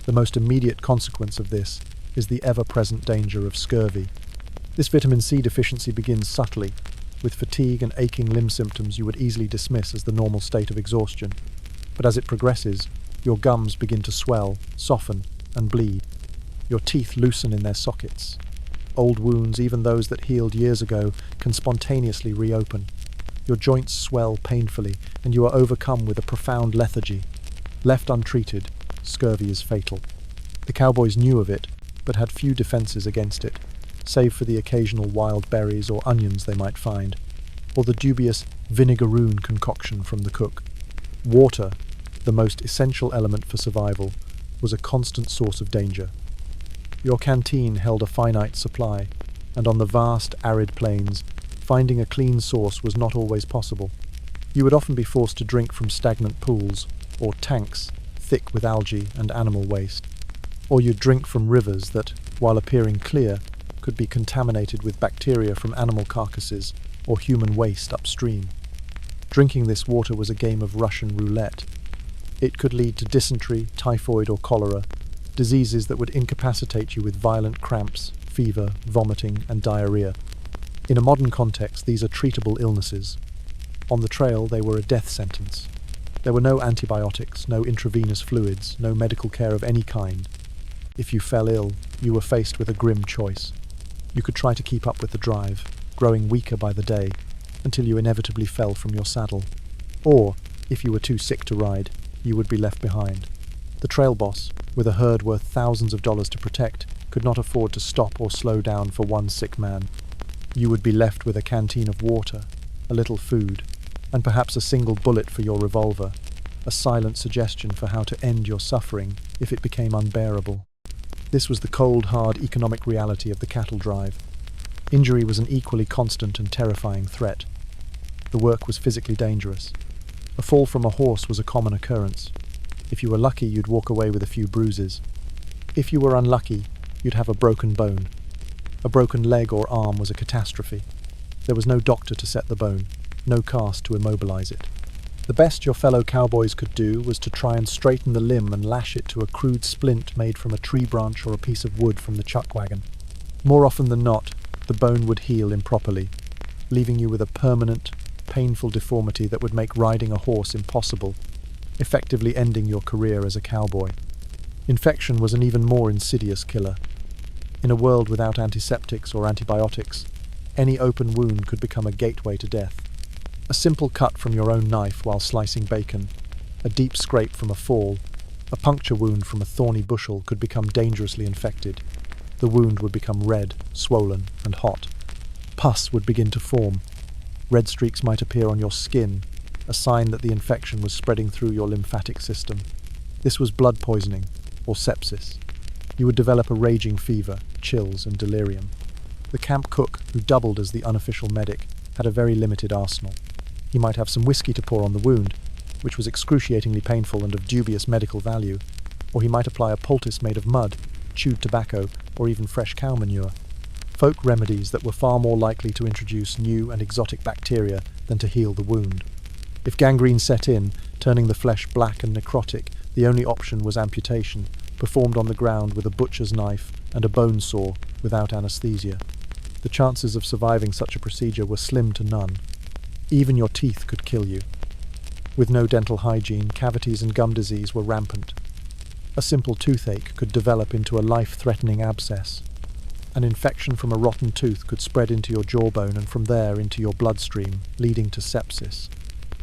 The most immediate consequence of this is the ever-present danger of scurvy. This vitamin C deficiency begins subtly, with fatigue and aching limb symptoms you would easily dismiss as the normal state of exhaustion. But as it progresses, your gums begin to swell, soften, and bleed. Your teeth loosen in their sockets. Old wounds, even those that healed years ago, can spontaneously reopen. Your joints swell painfully, and you are overcome with a profound lethargy. Left untreated, scurvy is fatal. The cowboys knew of it, but had few defenses against it, save for the occasional wild berries or onions they might find, or the dubious vinegaroon concoction from the cook. Water, the most essential element for survival, was a constant source of danger. Your canteen held a finite supply, and on the vast, arid plains, finding a clean source was not always possible. You would often be forced to drink from stagnant pools, or tanks, thick with algae and animal waste. Or you'd drink from rivers that, while appearing clear, could be contaminated with bacteria from animal carcasses or human waste upstream. Drinking this water was a game of Russian roulette. It could lead to dysentery, typhoid, or cholera, diseases that would incapacitate you with violent cramps, fever, vomiting, and diarrhea. In a modern context, these are treatable illnesses. On the trail, they were a death sentence. There were no antibiotics, no intravenous fluids, no medical care of any kind. If you fell ill, you were faced with a grim choice. You could try to keep up with the drive, growing weaker by the day, until you inevitably fell from your saddle. Or, if you were too sick to ride, you would be left behind. The trail boss, with a herd worth thousands of dollars to protect, could not afford to stop or slow down for one sick man. You would be left with a canteen of water, a little food, and perhaps a single bullet for your revolver, a silent suggestion for how to end your suffering if it became unbearable. This was the cold, hard economic reality of the cattle drive. Injury was an equally constant and terrifying threat. The work was physically dangerous. A fall from a horse was a common occurrence. If you were lucky, you'd walk away with a few bruises. If you were unlucky, you'd have a broken bone. A broken leg or arm was a catastrophe. There was no doctor to set the bone, no cast to immobilize it. The best your fellow cowboys could do was to try and straighten the limb and lash it to a crude splint made from a tree branch or a piece of wood from the chuck wagon. More often than not, the bone would heal improperly, leaving you with a permanent, painful deformity that would make riding a horse impossible, effectively ending your career as a cowboy. Infection was an even more insidious killer. In a world without antiseptics or antibiotics, any open wound could become a gateway to death. A simple cut from your own knife while slicing bacon, a deep scrape from a fall, a puncture wound from a thorny bushel could become dangerously infected. The wound would become red, swollen, and hot. Pus would begin to form. Red streaks might appear on your skin, a sign that the infection was spreading through your lymphatic system. This was blood poisoning, or sepsis. You would develop a raging fever, chills, and delirium. The camp cook, who doubled as the unofficial medic, had a very limited arsenal. He might have some whiskey to pour on the wound, which was excruciatingly painful and of dubious medical value, or he might apply a poultice made of mud, chewed tobacco, or even fresh cow manure. Folk remedies that were far more likely to introduce new and exotic bacteria than to heal the wound. If gangrene set in, turning the flesh black and necrotic, the only option was amputation, performed on the ground with a butcher's knife and a bone saw without anesthesia. The chances of surviving such a procedure were slim to none. Even your teeth could kill you. With no dental hygiene, cavities and gum disease were rampant. A simple toothache could develop into a life-threatening abscess. An infection from a rotten tooth could spread into your jawbone and from there into your bloodstream, leading to sepsis.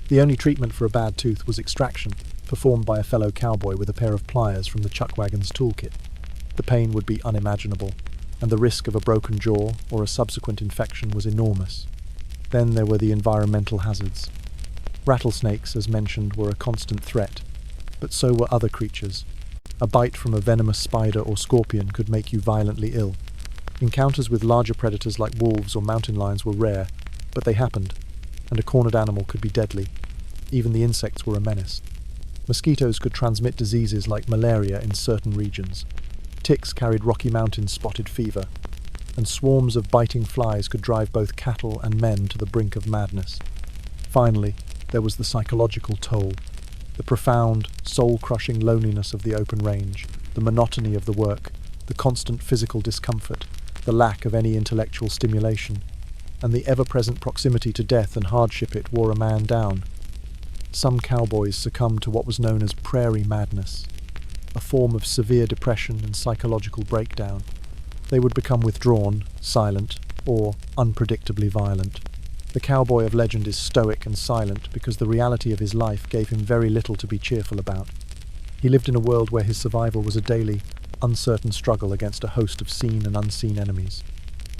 The only treatment for a bad tooth was extraction, performed by a fellow cowboy with a pair of pliers from the chuck wagon's toolkit. The pain would be unimaginable, and the risk of a broken jaw or a subsequent infection was enormous. Then there were the environmental hazards. Rattlesnakes, as mentioned, were a constant threat, but so were other creatures. A bite from a venomous spider or scorpion could make you violently ill. Encounters with larger predators like wolves or mountain lions were rare, but they happened, and a cornered animal could be deadly. Even the insects were a menace. Mosquitoes could transmit diseases like malaria in certain regions. Ticks carried Rocky Mountain spotted fever, and swarms of biting flies could drive both cattle and men to the brink of madness. Finally, there was the psychological toll, the profound, soul-crushing loneliness of the open range, the monotony of the work, the constant physical discomfort, the lack of any intellectual stimulation, and the ever-present proximity to death and hardship it wore a man down. Some cowboys succumbed to what was known as prairie madness, a form of severe depression and psychological breakdown. They would become withdrawn, silent, or unpredictably violent. The cowboy of legend is stoic and silent because the reality of his life gave him very little to be cheerful about. He lived in a world where his survival was a daily, uncertain struggle against a host of seen and unseen enemies.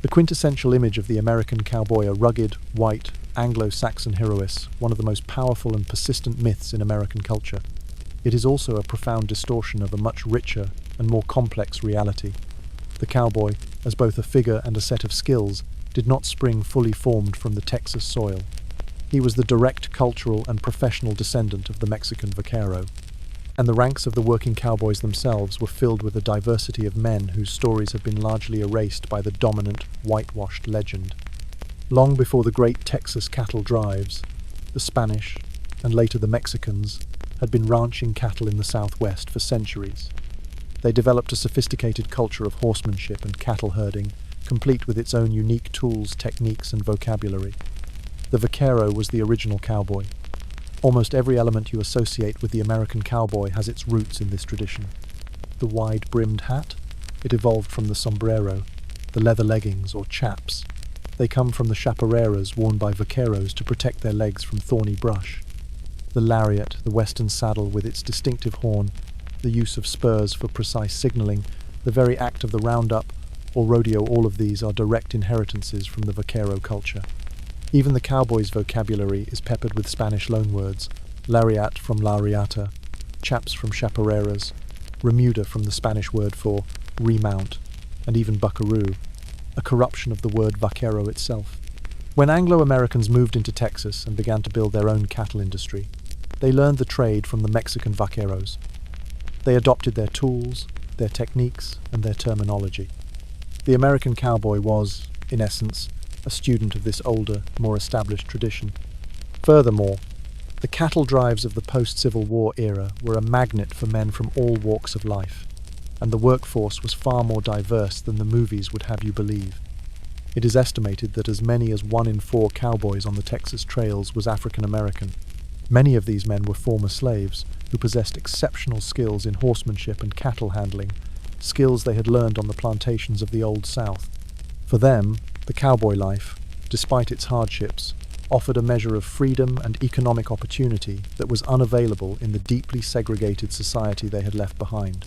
The quintessential image of the American cowboy, a rugged, white, Anglo-Saxon heroess, one of the most powerful and persistent myths in American culture. It is also a profound distortion of a much richer and more complex reality. The cowboy, as both a figure and a set of skills, did not spring fully formed from the Texas soil. He was the direct cultural and professional descendant of the Mexican vaquero. And the ranks of the working cowboys themselves were filled with a diversity of men whose stories have been largely erased by the dominant, whitewashed legend. Long before the great Texas cattle drives, the Spanish, and later the Mexicans, had been ranching cattle in the Southwest for centuries. They developed a sophisticated culture of horsemanship and cattle herding complete with its own unique tools, techniques, and vocabulary. The vaquero was the original cowboy. Almost every element you associate with the American cowboy has its roots in this tradition. The wide-brimmed hat? It evolved from the sombrero. The leather leggings, or chaps. They come from the chaparreras worn by vaqueros to protect their legs from thorny brush. The lariat, the western saddle with its distinctive horn, the use of spurs for precise signaling, the very act of the roundup, or rodeo, all of these are direct inheritances from the vaquero culture. Even the cowboy's vocabulary is peppered with Spanish loanwords, lariat from la riata, chaps from chaparreras, remuda from the Spanish word for remount, and even buckaroo, a corruption of the word vaquero itself. When Anglo-Americans moved into Texas and began to build their own cattle industry, they learned the trade from the Mexican vaqueros. They adopted their tools, their techniques, and their terminology. The American cowboy was, in essence, a student of this older, more established tradition. Furthermore, the cattle drives of the post-Civil War era were a magnet for men from all walks of life, and the workforce was far more diverse than the movies would have you believe. It is estimated that as many as 1 in 4 cowboys on the Texas trails was African American. Many of these men were former slaves who possessed exceptional skills in horsemanship and cattle handling, skills they had learned on the plantations of the Old South. For them, the cowboy life, despite its hardships, offered a measure of freedom and economic opportunity that was unavailable in the deeply segregated society they had left behind.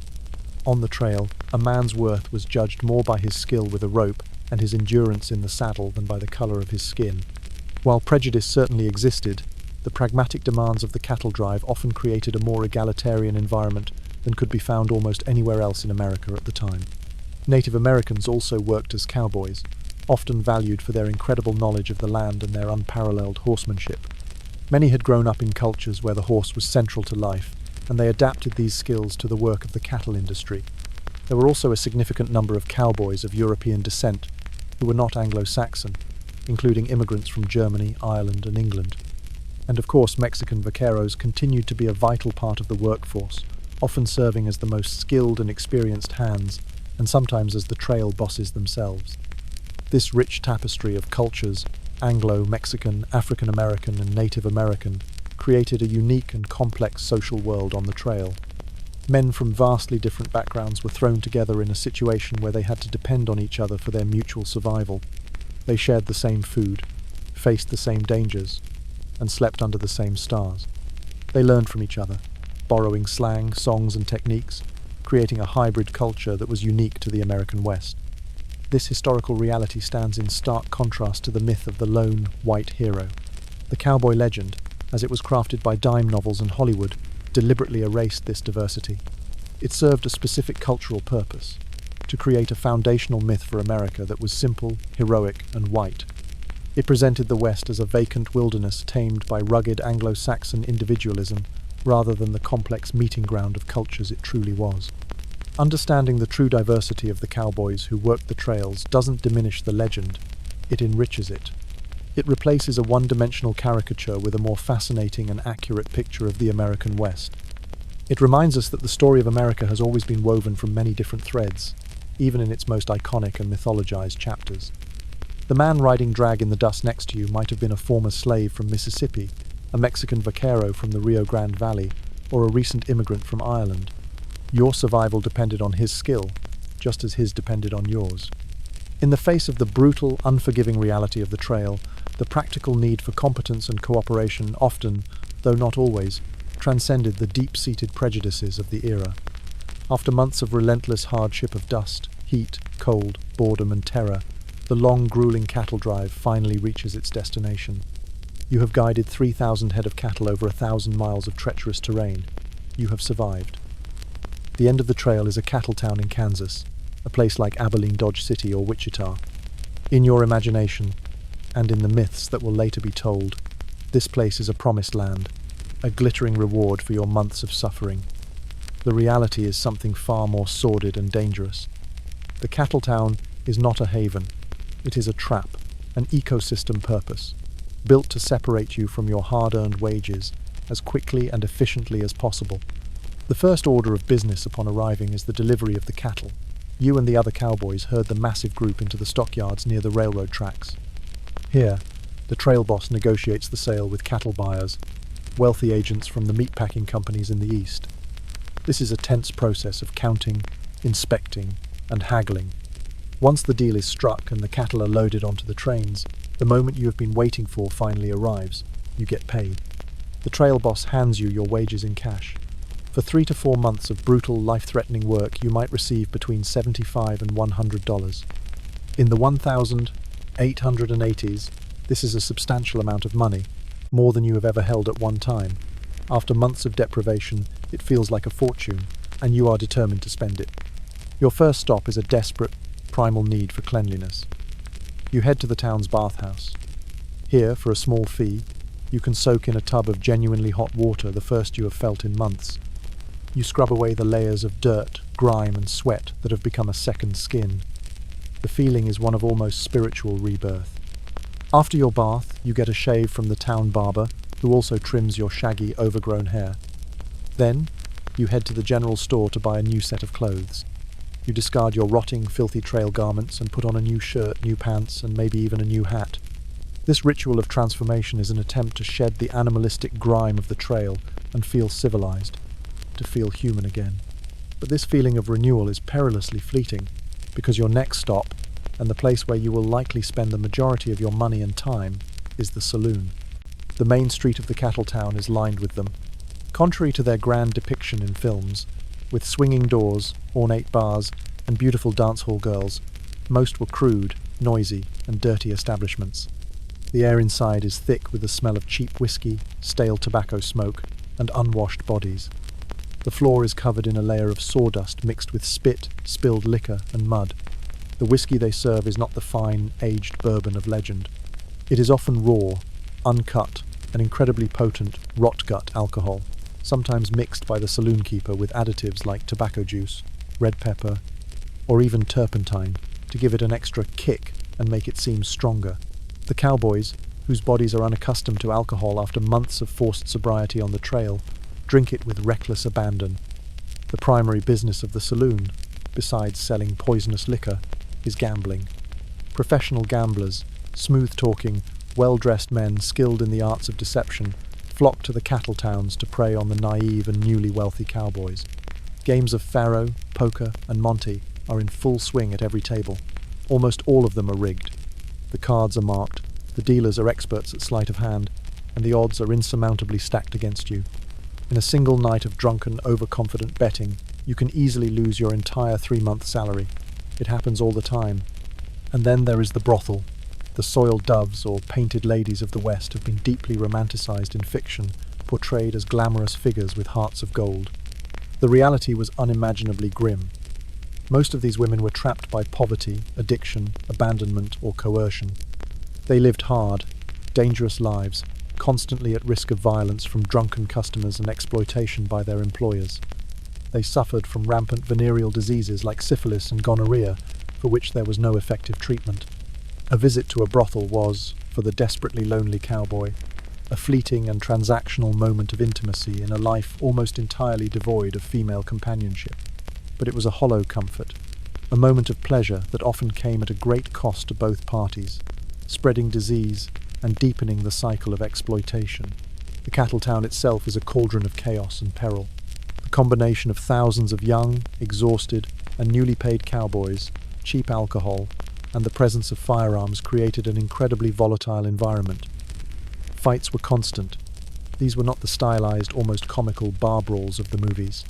On the trail, a man's worth was judged more by his skill with a rope and his endurance in the saddle than by the color of his skin. While prejudice certainly existed, the pragmatic demands of the cattle drive often created a more egalitarian environment than could be found almost anywhere else in America at the time. Native Americans also worked as cowboys, often valued for their incredible knowledge of the land and their unparalleled horsemanship. Many had grown up in cultures where the horse was central to life, and they adapted these skills to the work of the cattle industry. There were also a significant number of cowboys of European descent who were not Anglo-Saxon, including immigrants from Germany, Ireland, and England. And of course, Mexican vaqueros continued to be a vital part of the workforce, often serving as the most skilled and experienced hands, and sometimes as the trail bosses themselves. This rich tapestry of cultures, Anglo, Mexican, African American, and Native American, created a unique and complex social world on the trail. Men from vastly different backgrounds were thrown together in a situation where they had to depend on each other for their mutual survival. They shared the same food, faced the same dangers, and slept under the same stars. They learned from each other, borrowing slang, songs, and techniques, creating a hybrid culture that was unique to the American West. This historical reality stands in stark contrast to the myth of the lone, white hero. The cowboy legend, as it was crafted by dime novels and Hollywood, deliberately erased this diversity. It served a specific cultural purpose, to create a foundational myth for America that was simple, heroic, and white. It presented the West as a vacant wilderness tamed by rugged Anglo-Saxon individualism, rather than the complex meeting ground of cultures it truly was. Understanding the true diversity of the cowboys who worked the trails doesn't diminish the legend, it enriches it. It replaces a one-dimensional caricature with a more fascinating and accurate picture of the American West. It reminds us that the story of America has always been woven from many different threads, even in its most iconic and mythologized chapters. The man riding drag in the dust next to you might have been a former slave from Mississippi, a Mexican vaquero from the Rio Grande Valley, or a recent immigrant from Ireland. Your survival depended on his skill, just as his depended on yours. In the face of the brutal, unforgiving reality of the trail, the practical need for competence and cooperation often, though not always, transcended the deep-seated prejudices of the era. After months of relentless hardship of dust, heat, cold, boredom, and terror, the long, grueling cattle drive finally reaches its destination. You have guided 3,000 head of cattle over 1,000 miles of treacherous terrain. You have survived. The end of the trail is a cattle town in Kansas, a place like Abilene, Dodge City, or Wichita. In your imagination, and in the myths that will later be told, this place is a promised land, a glittering reward for your months of suffering. The reality is something far more sordid and dangerous. The cattle town is not a haven. It is a trap, an ecosystem purpose, built to separate you from your hard-earned wages as quickly and efficiently as possible. The first order of business upon arriving is the delivery of the cattle. you and the other cowboys herd the massive group into the stockyards near the railroad tracks. Here, the trail boss negotiates the sale with cattle buyers, wealthy agents from the meatpacking companies in the east. This is a tense process of counting, inspecting, and haggling. Once the deal is struck and the cattle are loaded onto the trains, the moment you have been waiting for finally arrives. You get paid. The trail boss hands you your wages in cash. For 3 to 4 months of brutal, life-threatening work, you might receive between $75 and $100. In the 1880s, this is a substantial amount of money, more than you have ever held at one time. After months of deprivation, it feels like a fortune, and you are determined to spend it. Your first stop is a desperate, primal need for cleanliness. You head to the town's bathhouse. Here, for a small fee, you can soak in a tub of genuinely hot water, the first you have felt in months. You scrub away the layers of dirt, grime, and sweat that have become a second skin. The feeling is one of almost spiritual rebirth. After your bath, you get a shave from the town barber, who also trims your shaggy, overgrown hair. Then, you head to the general store to buy a new set of clothes. You discard your rotting, filthy trail garments and put on a new shirt, new pants, and maybe even a new hat. This ritual of transformation is an attempt to shed the animalistic grime of the trail and feel civilized, to feel human again. But this feeling of renewal is perilously fleeting, because your next stop, and the place where you will likely spend the majority of your money and time, is the saloon. The main street of the cattle town is lined with them. Contrary to their grand depiction in films, with swinging doors, ornate bars, and beautiful dance hall girls, most were crude, noisy, and dirty establishments. The air inside is thick with the smell of cheap whiskey, stale tobacco smoke, and unwashed bodies. The floor is covered in a layer of sawdust mixed with spit, spilled liquor, and mud. The whiskey they serve is not the fine, aged bourbon of legend. It is often raw, uncut, and incredibly potent rot-gut alcohol, sometimes mixed by the saloon keeper with additives like tobacco juice, red pepper, or even turpentine to give it an extra kick and make it seem stronger. The cowboys, whose bodies are unaccustomed to alcohol after months of forced sobriety on the trail, drink it with reckless abandon. The primary business of the saloon, besides selling poisonous liquor, is gambling. Professional gamblers, smooth-talking, well-dressed men skilled in the arts of deception, flock to the cattle towns to prey on the naive and newly wealthy cowboys. Games of faro, poker, and monte are in full swing at every table. Almost all of them are rigged. The cards are marked, the dealers are experts at sleight of hand, and the odds are insurmountably stacked against you. In a single night of drunken, overconfident betting, you can easily lose your entire 3-month salary. It happens all the time. And then there is the brothel. The soiled doves or painted ladies of the West have been deeply romanticized in fiction, portrayed as glamorous figures with hearts of gold. The reality was unimaginably grim. Most of these women were trapped by poverty, addiction, abandonment, or coercion. They lived hard, dangerous lives, constantly at risk of violence from drunken customers and exploitation by their employers. They suffered from rampant venereal diseases like syphilis and gonorrhea, for which there was no effective treatment. A visit to a brothel was, for the desperately lonely cowboy, a fleeting and transactional moment of intimacy in a life almost entirely devoid of female companionship. But it was a hollow comfort, a moment of pleasure that often came at a great cost to both parties, spreading disease and deepening the cycle of exploitation. The cattle town itself is a cauldron of chaos and peril. The combination of thousands of young, exhausted, and newly paid cowboys, cheap alcohol, and the presence of firearms created an incredibly volatile environment. Fights were constant. These were not the stylized, almost comical bar brawls of the movies.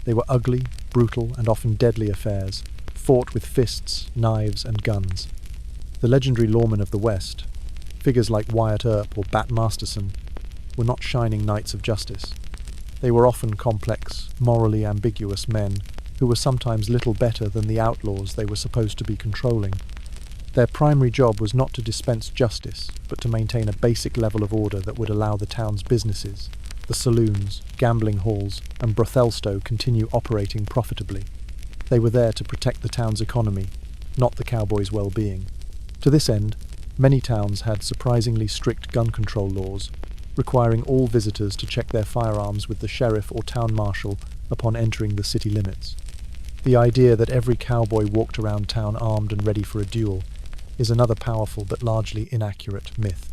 They were ugly, brutal, and often deadly affairs, fought with fists, knives, and guns. The legendary lawmen of the West, figures like Wyatt Earp or Bat Masterson, were not shining knights of justice. They were often complex, morally ambiguous men who were sometimes little better than the outlaws they were supposed to be controlling. Their primary job was not to dispense justice, but to maintain a basic level of order that would allow the town's businesses, the saloons, gambling halls, and brothelsto continue operating profitably. They were there to protect the town's economy, not the cowboys' well-being. To this end, many towns had surprisingly strict gun control laws, requiring all visitors to check their firearms with the sheriff or town marshal upon entering the city limits. The idea that every cowboy walked around town armed and ready for a duel is another powerful but largely inaccurate myth.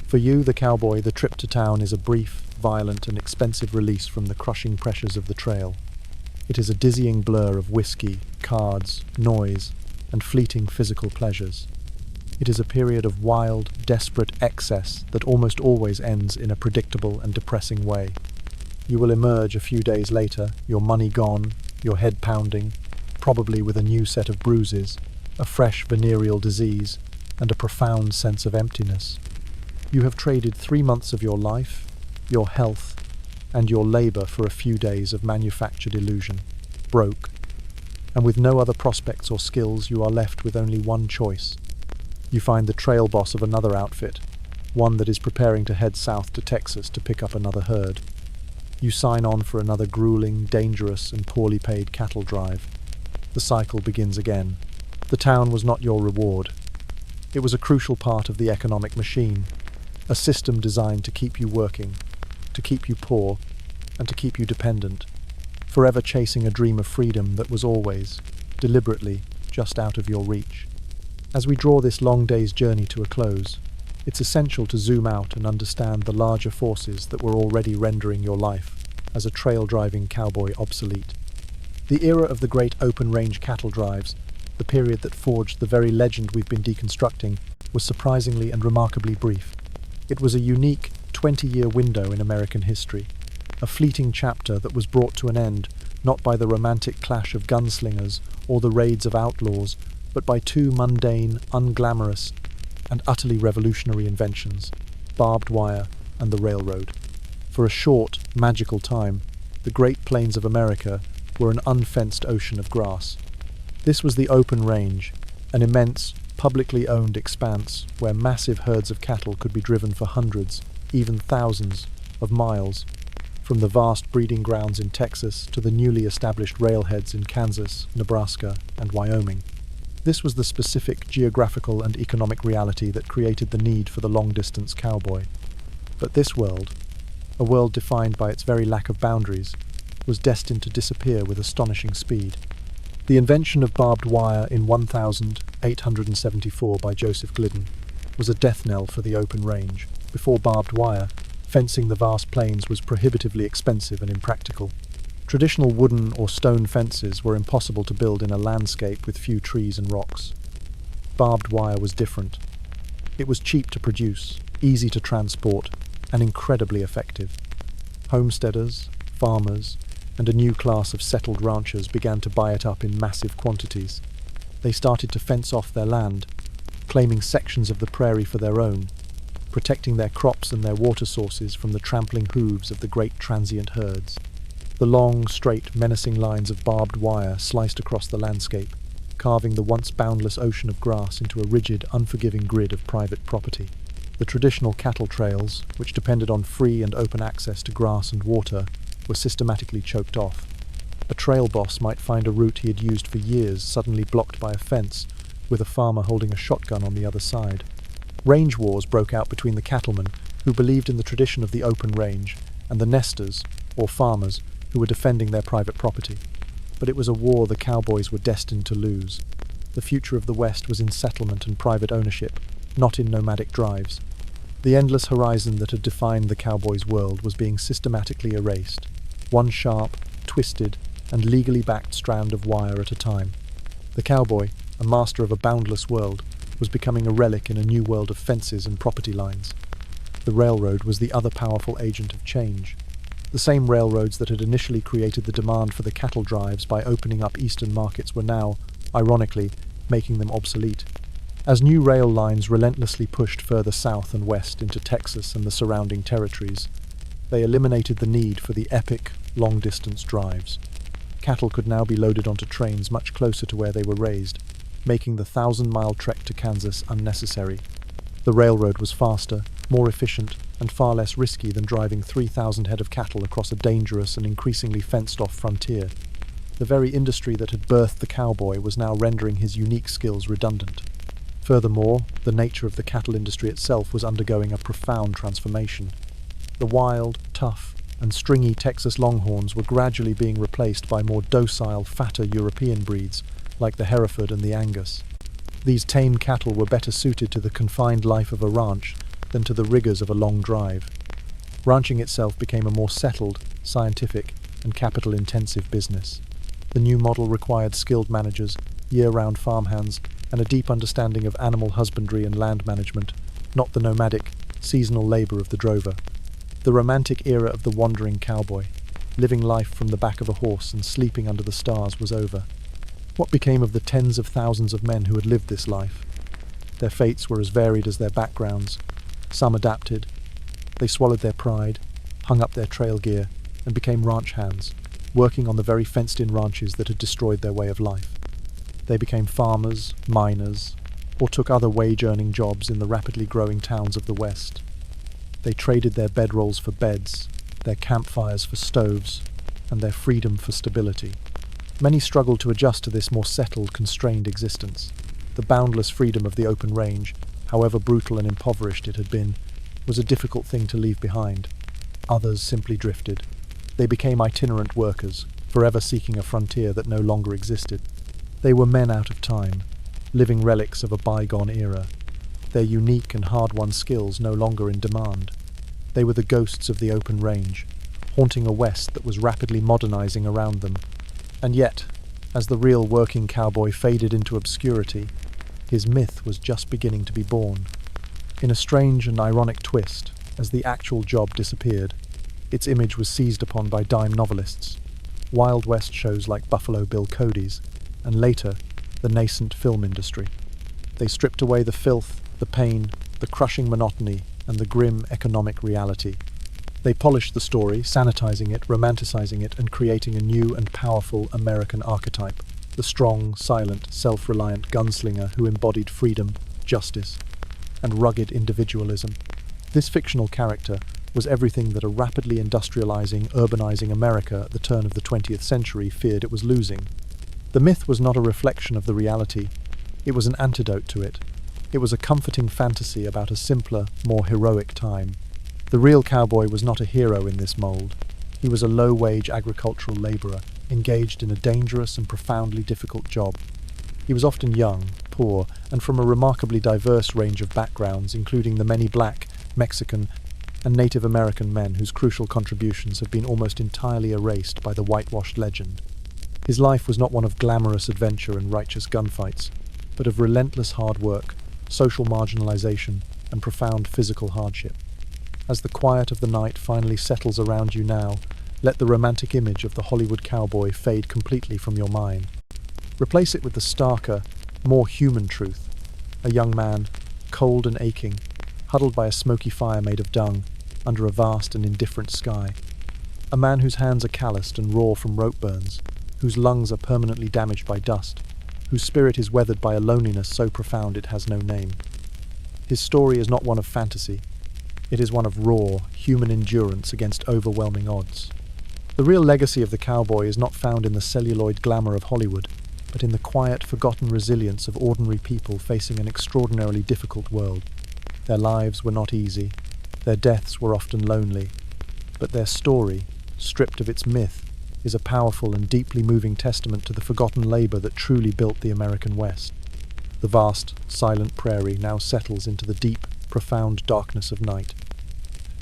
For you, the cowboy, the trip to town is a brief, violent, and expensive release from the crushing pressures of the trail. It is a dizzying blur of whiskey, cards, noise, and fleeting physical pleasures. It is a period of wild, desperate excess that almost always ends in a predictable and depressing way. You will emerge a few days later, your money gone, your head pounding, probably with a new set of bruises, a fresh venereal disease, and a profound sense of emptiness. You have traded 3 months of your life, your health, and your labor for a few days of manufactured illusion, broke. And with no other prospects or skills, you are left with only one choice. You find the trail boss of another outfit, one that is preparing to head south to Texas to pick up another herd. You sign on for another grueling, dangerous, and poorly paid cattle drive. The cycle begins again. The town was not your reward. It was a crucial part of the economic machine, a system designed to keep you working, to keep you poor, and to keep you dependent, forever chasing a dream of freedom that was always, deliberately, just out of your reach. As we draw this long day's journey to a close, it's essential to zoom out and understand the larger forces that were already rendering your life as a trail-driving cowboy obsolete. The era of the great open-range cattle drives, the period that forged the very legend we've been deconstructing, was surprisingly and remarkably brief. It was a unique 20-year window in American history, a fleeting chapter that was brought to an end not by the romantic clash of gunslingers or the raids of outlaws, but by two mundane, unglamorous, and utterly revolutionary inventions, barbed wire and the railroad. For a short, magical time, the Great Plains of America were an unfenced ocean of grass. This was the open range, an immense, publicly owned expanse where massive herds of cattle could be driven for hundreds, even thousands, of miles, from the vast breeding grounds in Texas to the newly established railheads in Kansas, Nebraska, and Wyoming. This was the specific geographical and economic reality that created the need for the long-distance cowboy. But this world, a world defined by its very lack of boundaries, was destined to disappear with astonishing speed. The invention of barbed wire in 1874 by Joseph Glidden was a death knell for the open range. Before barbed wire, fencing the vast plains was prohibitively expensive and impractical. Traditional wooden or stone fences were impossible to build in a landscape with few trees and rocks. Barbed wire was different. It was cheap to produce, easy to transport, and incredibly effective. Homesteaders, farmers, and a new class of settled ranchers began to buy it up in massive quantities. They started to fence off their land, claiming sections of the prairie for their own, protecting their crops and their water sources from the trampling hooves of the great transient herds. The long, straight, menacing lines of barbed wire sliced across the landscape, carving the once boundless ocean of grass into a rigid, unforgiving grid of private property. The traditional cattle trails, which depended on free and open access to grass and water, were systematically choked off. A trail boss might find a route he had used for years suddenly blocked by a fence, with a farmer holding a shotgun on the other side. Range wars broke out between the cattlemen, who believed in the tradition of the open range, and the nesters, or farmers, who were defending their private property. But it was a war the cowboys were destined to lose. The future of the West was in settlement and private ownership, not in nomadic drives. The endless horizon that had defined the cowboys' world was being systematically erased, one sharp, twisted, and legally backed strand of wire at a time. The cowboy, a master of a boundless world, was becoming a relic in a new world of fences and property lines. The railroad was the other powerful agent of change. The same railroads that had initially created the demand for the cattle drives by opening up eastern markets were now, ironically, making them obsolete. As new rail lines relentlessly pushed further south and west into Texas and the surrounding territories, they eliminated the need for the epic, long-distance drives. Cattle could now be loaded onto trains much closer to where they were raised, making the 1,000-mile trek to Kansas unnecessary. The railroad was faster, more efficient, and far less risky than driving 3,000 head of cattle across a dangerous and increasingly fenced-off frontier. The very industry that had birthed the cowboy was now rendering his unique skills redundant. Furthermore, the nature of the cattle industry itself was undergoing a profound transformation. The wild, tough, and stringy Texas Longhorns were gradually being replaced by more docile, fatter European breeds like the Hereford and the Angus. These tame cattle were better suited to the confined life of a ranch than to the rigors of a long drive. Ranching itself became a more settled, scientific, and capital-intensive business. The new model required skilled managers, year-round farmhands, and a deep understanding of animal husbandry and land management, not the nomadic, seasonal labor of the drover. The romantic era of the wandering cowboy, living life from the back of a horse and sleeping under the stars, was over. What became of the tens of thousands of men who had lived this life? Their fates were as varied as their backgrounds. Some adapted. They swallowed their pride, hung up their trail gear, and became ranch hands, working on the very fenced-in ranches that had destroyed their way of life. They became farmers, miners, or took other wage-earning jobs in the rapidly growing towns of the West. They traded their bedrolls for beds, their campfires for stoves, and their freedom for stability. Many struggled to adjust to this more settled, constrained existence. The boundless freedom of the open range, however brutal and impoverished it had been, was a difficult thing to leave behind. Others simply drifted. They became itinerant workers, forever seeking a frontier that no longer existed. They were men out of time, living relics of a bygone era, their unique and hard-won skills no longer in demand. They were the ghosts of the open range, haunting a West that was rapidly modernizing around them. And yet, as the real working cowboy faded into obscurity, his myth was just beginning to be born. In a strange and ironic twist, as the actual job disappeared, its image was seized upon by dime novelists, Wild West shows like Buffalo Bill Cody's, and later, the nascent film industry. They stripped away the filth, the pain, the crushing monotony, and the grim economic reality. They polished the story, sanitizing it, romanticizing it, and creating a new and powerful American archetype, the strong, silent, self-reliant gunslinger who embodied freedom, justice, and rugged individualism. This fictional character was everything that a rapidly industrializing, urbanizing America at the turn of the 20th century feared it was losing. The myth was not a reflection of the reality. It was an antidote to it. It was a comforting fantasy about a simpler, more heroic time. The real cowboy was not a hero in this mold. He was a low-wage agricultural laborer, engaged in a dangerous and profoundly difficult job. He was often young, poor, and from a remarkably diverse range of backgrounds, including the many black, Mexican, and Native American men whose crucial contributions have been almost entirely erased by the whitewashed legend. His life was not one of glamorous adventure and righteous gunfights, but of relentless hard work, social marginalization, and profound physical hardship. As the quiet of the night finally settles around you now, let the romantic image of the Hollywood cowboy fade completely from your mind. Replace it with the starker, more human truth. A young man, cold and aching, huddled by a smoky fire made of dung, under a vast and indifferent sky. A man whose hands are calloused and raw from rope burns, whose lungs are permanently damaged by dust, whose spirit is weathered by a loneliness so profound it has no name. His story is not one of fantasy. It is one of raw, human endurance against overwhelming odds. The real legacy of the cowboy is not found in the celluloid glamour of Hollywood, but in the quiet, forgotten resilience of ordinary people facing an extraordinarily difficult world. Their lives were not easy. Their deaths were often lonely. But their story, stripped of its myth, is a powerful and deeply moving testament to the forgotten labor that truly built the American West. The vast, silent prairie now settles into the deep, profound darkness of night.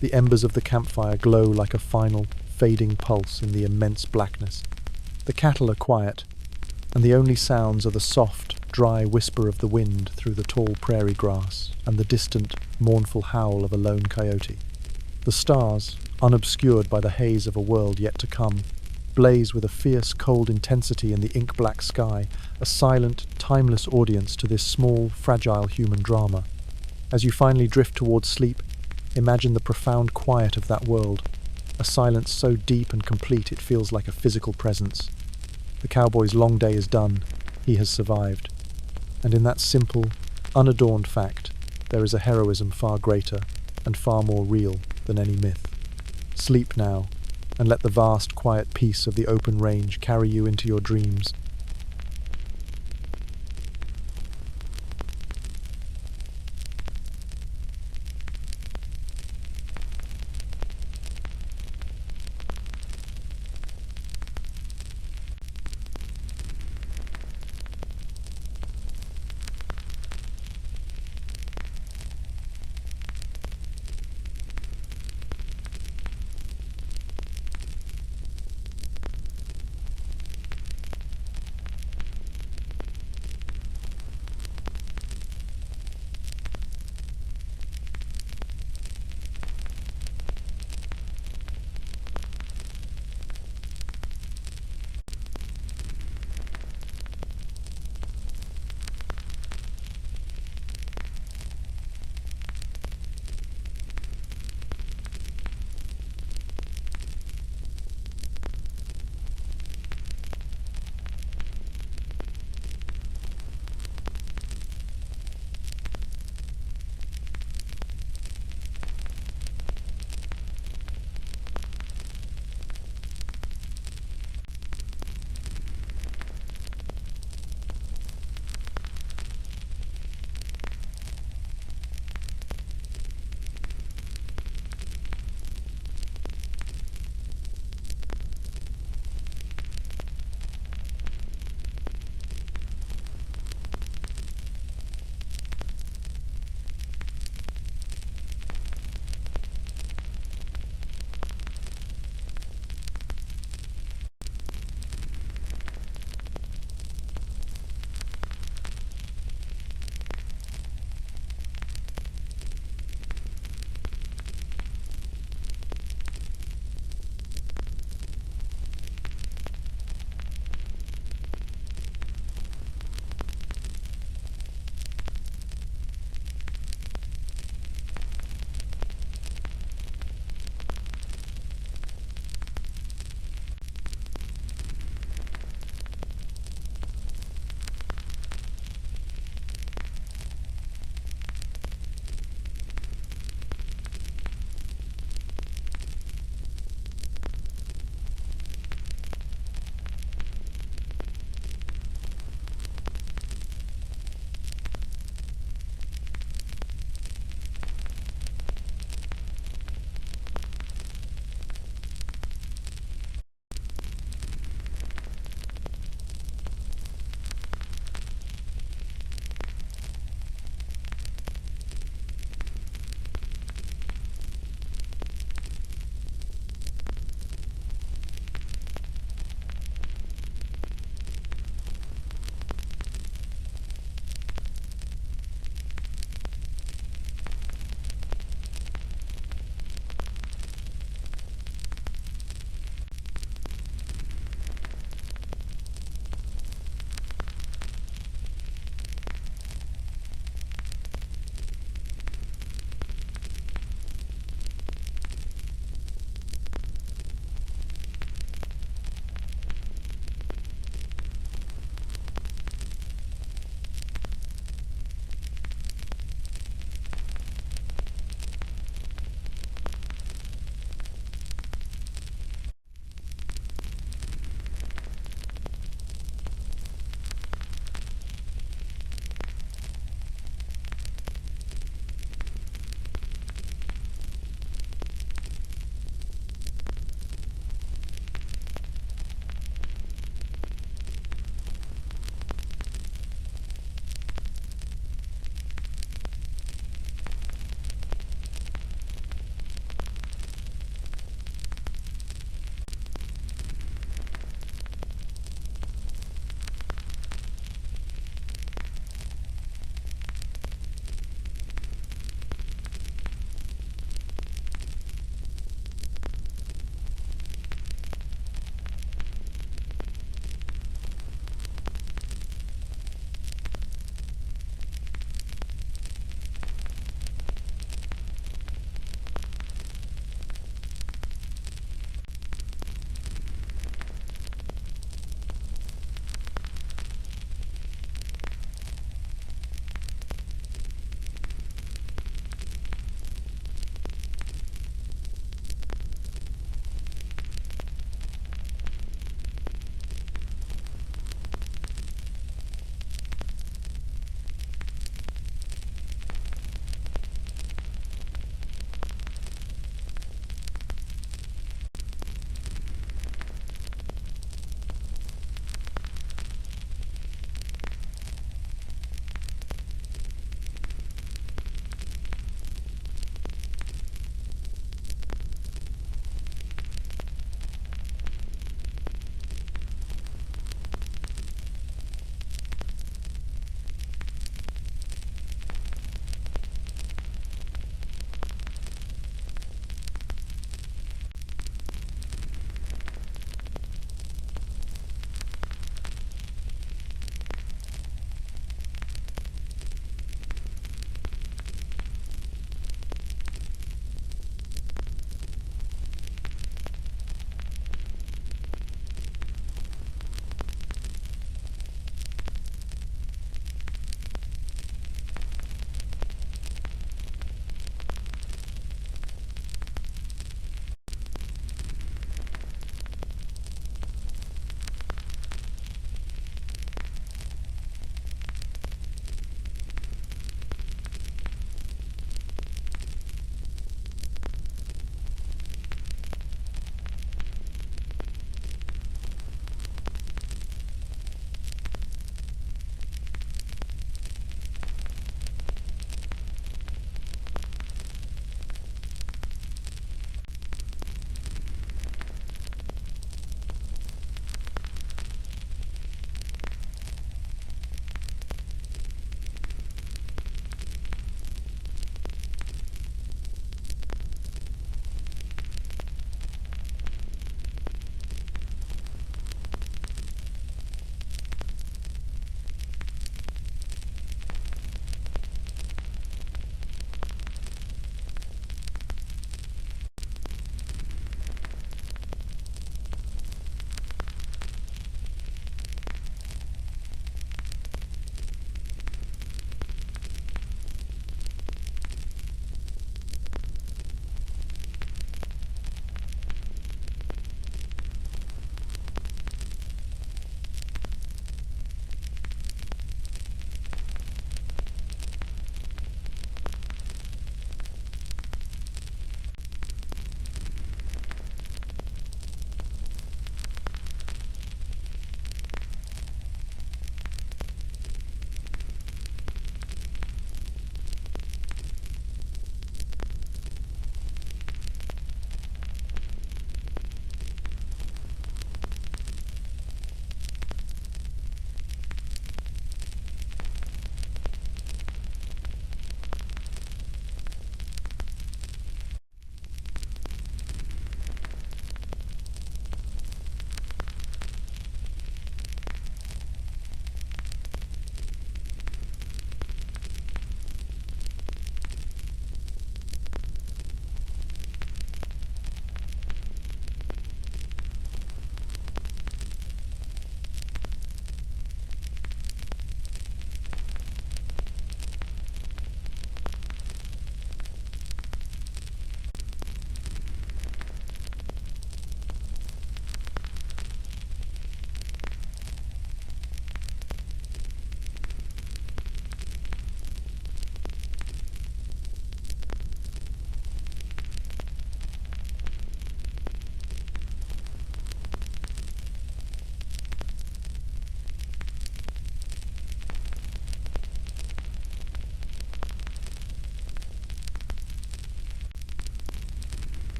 The embers of the campfire glow like a final, fading pulse in the immense blackness. The cattle are quiet, and the only sounds are the soft, dry whisper of the wind through the tall prairie grass and the distant, mournful howl of a lone coyote. The stars, unobscured by the haze of a world yet to come, blaze with a fierce, cold intensity in the ink-black sky, a silent, timeless audience to this small, fragile human drama. As you finally drift towards sleep, imagine the profound quiet of that world, a silence so deep and complete it feels like a physical presence. The cowboy's long day is done. He has survived. And in that simple, unadorned fact, there is a heroism far greater and far more real than any myth. Sleep now, and let the vast, quiet peace of the open range carry you into your dreams,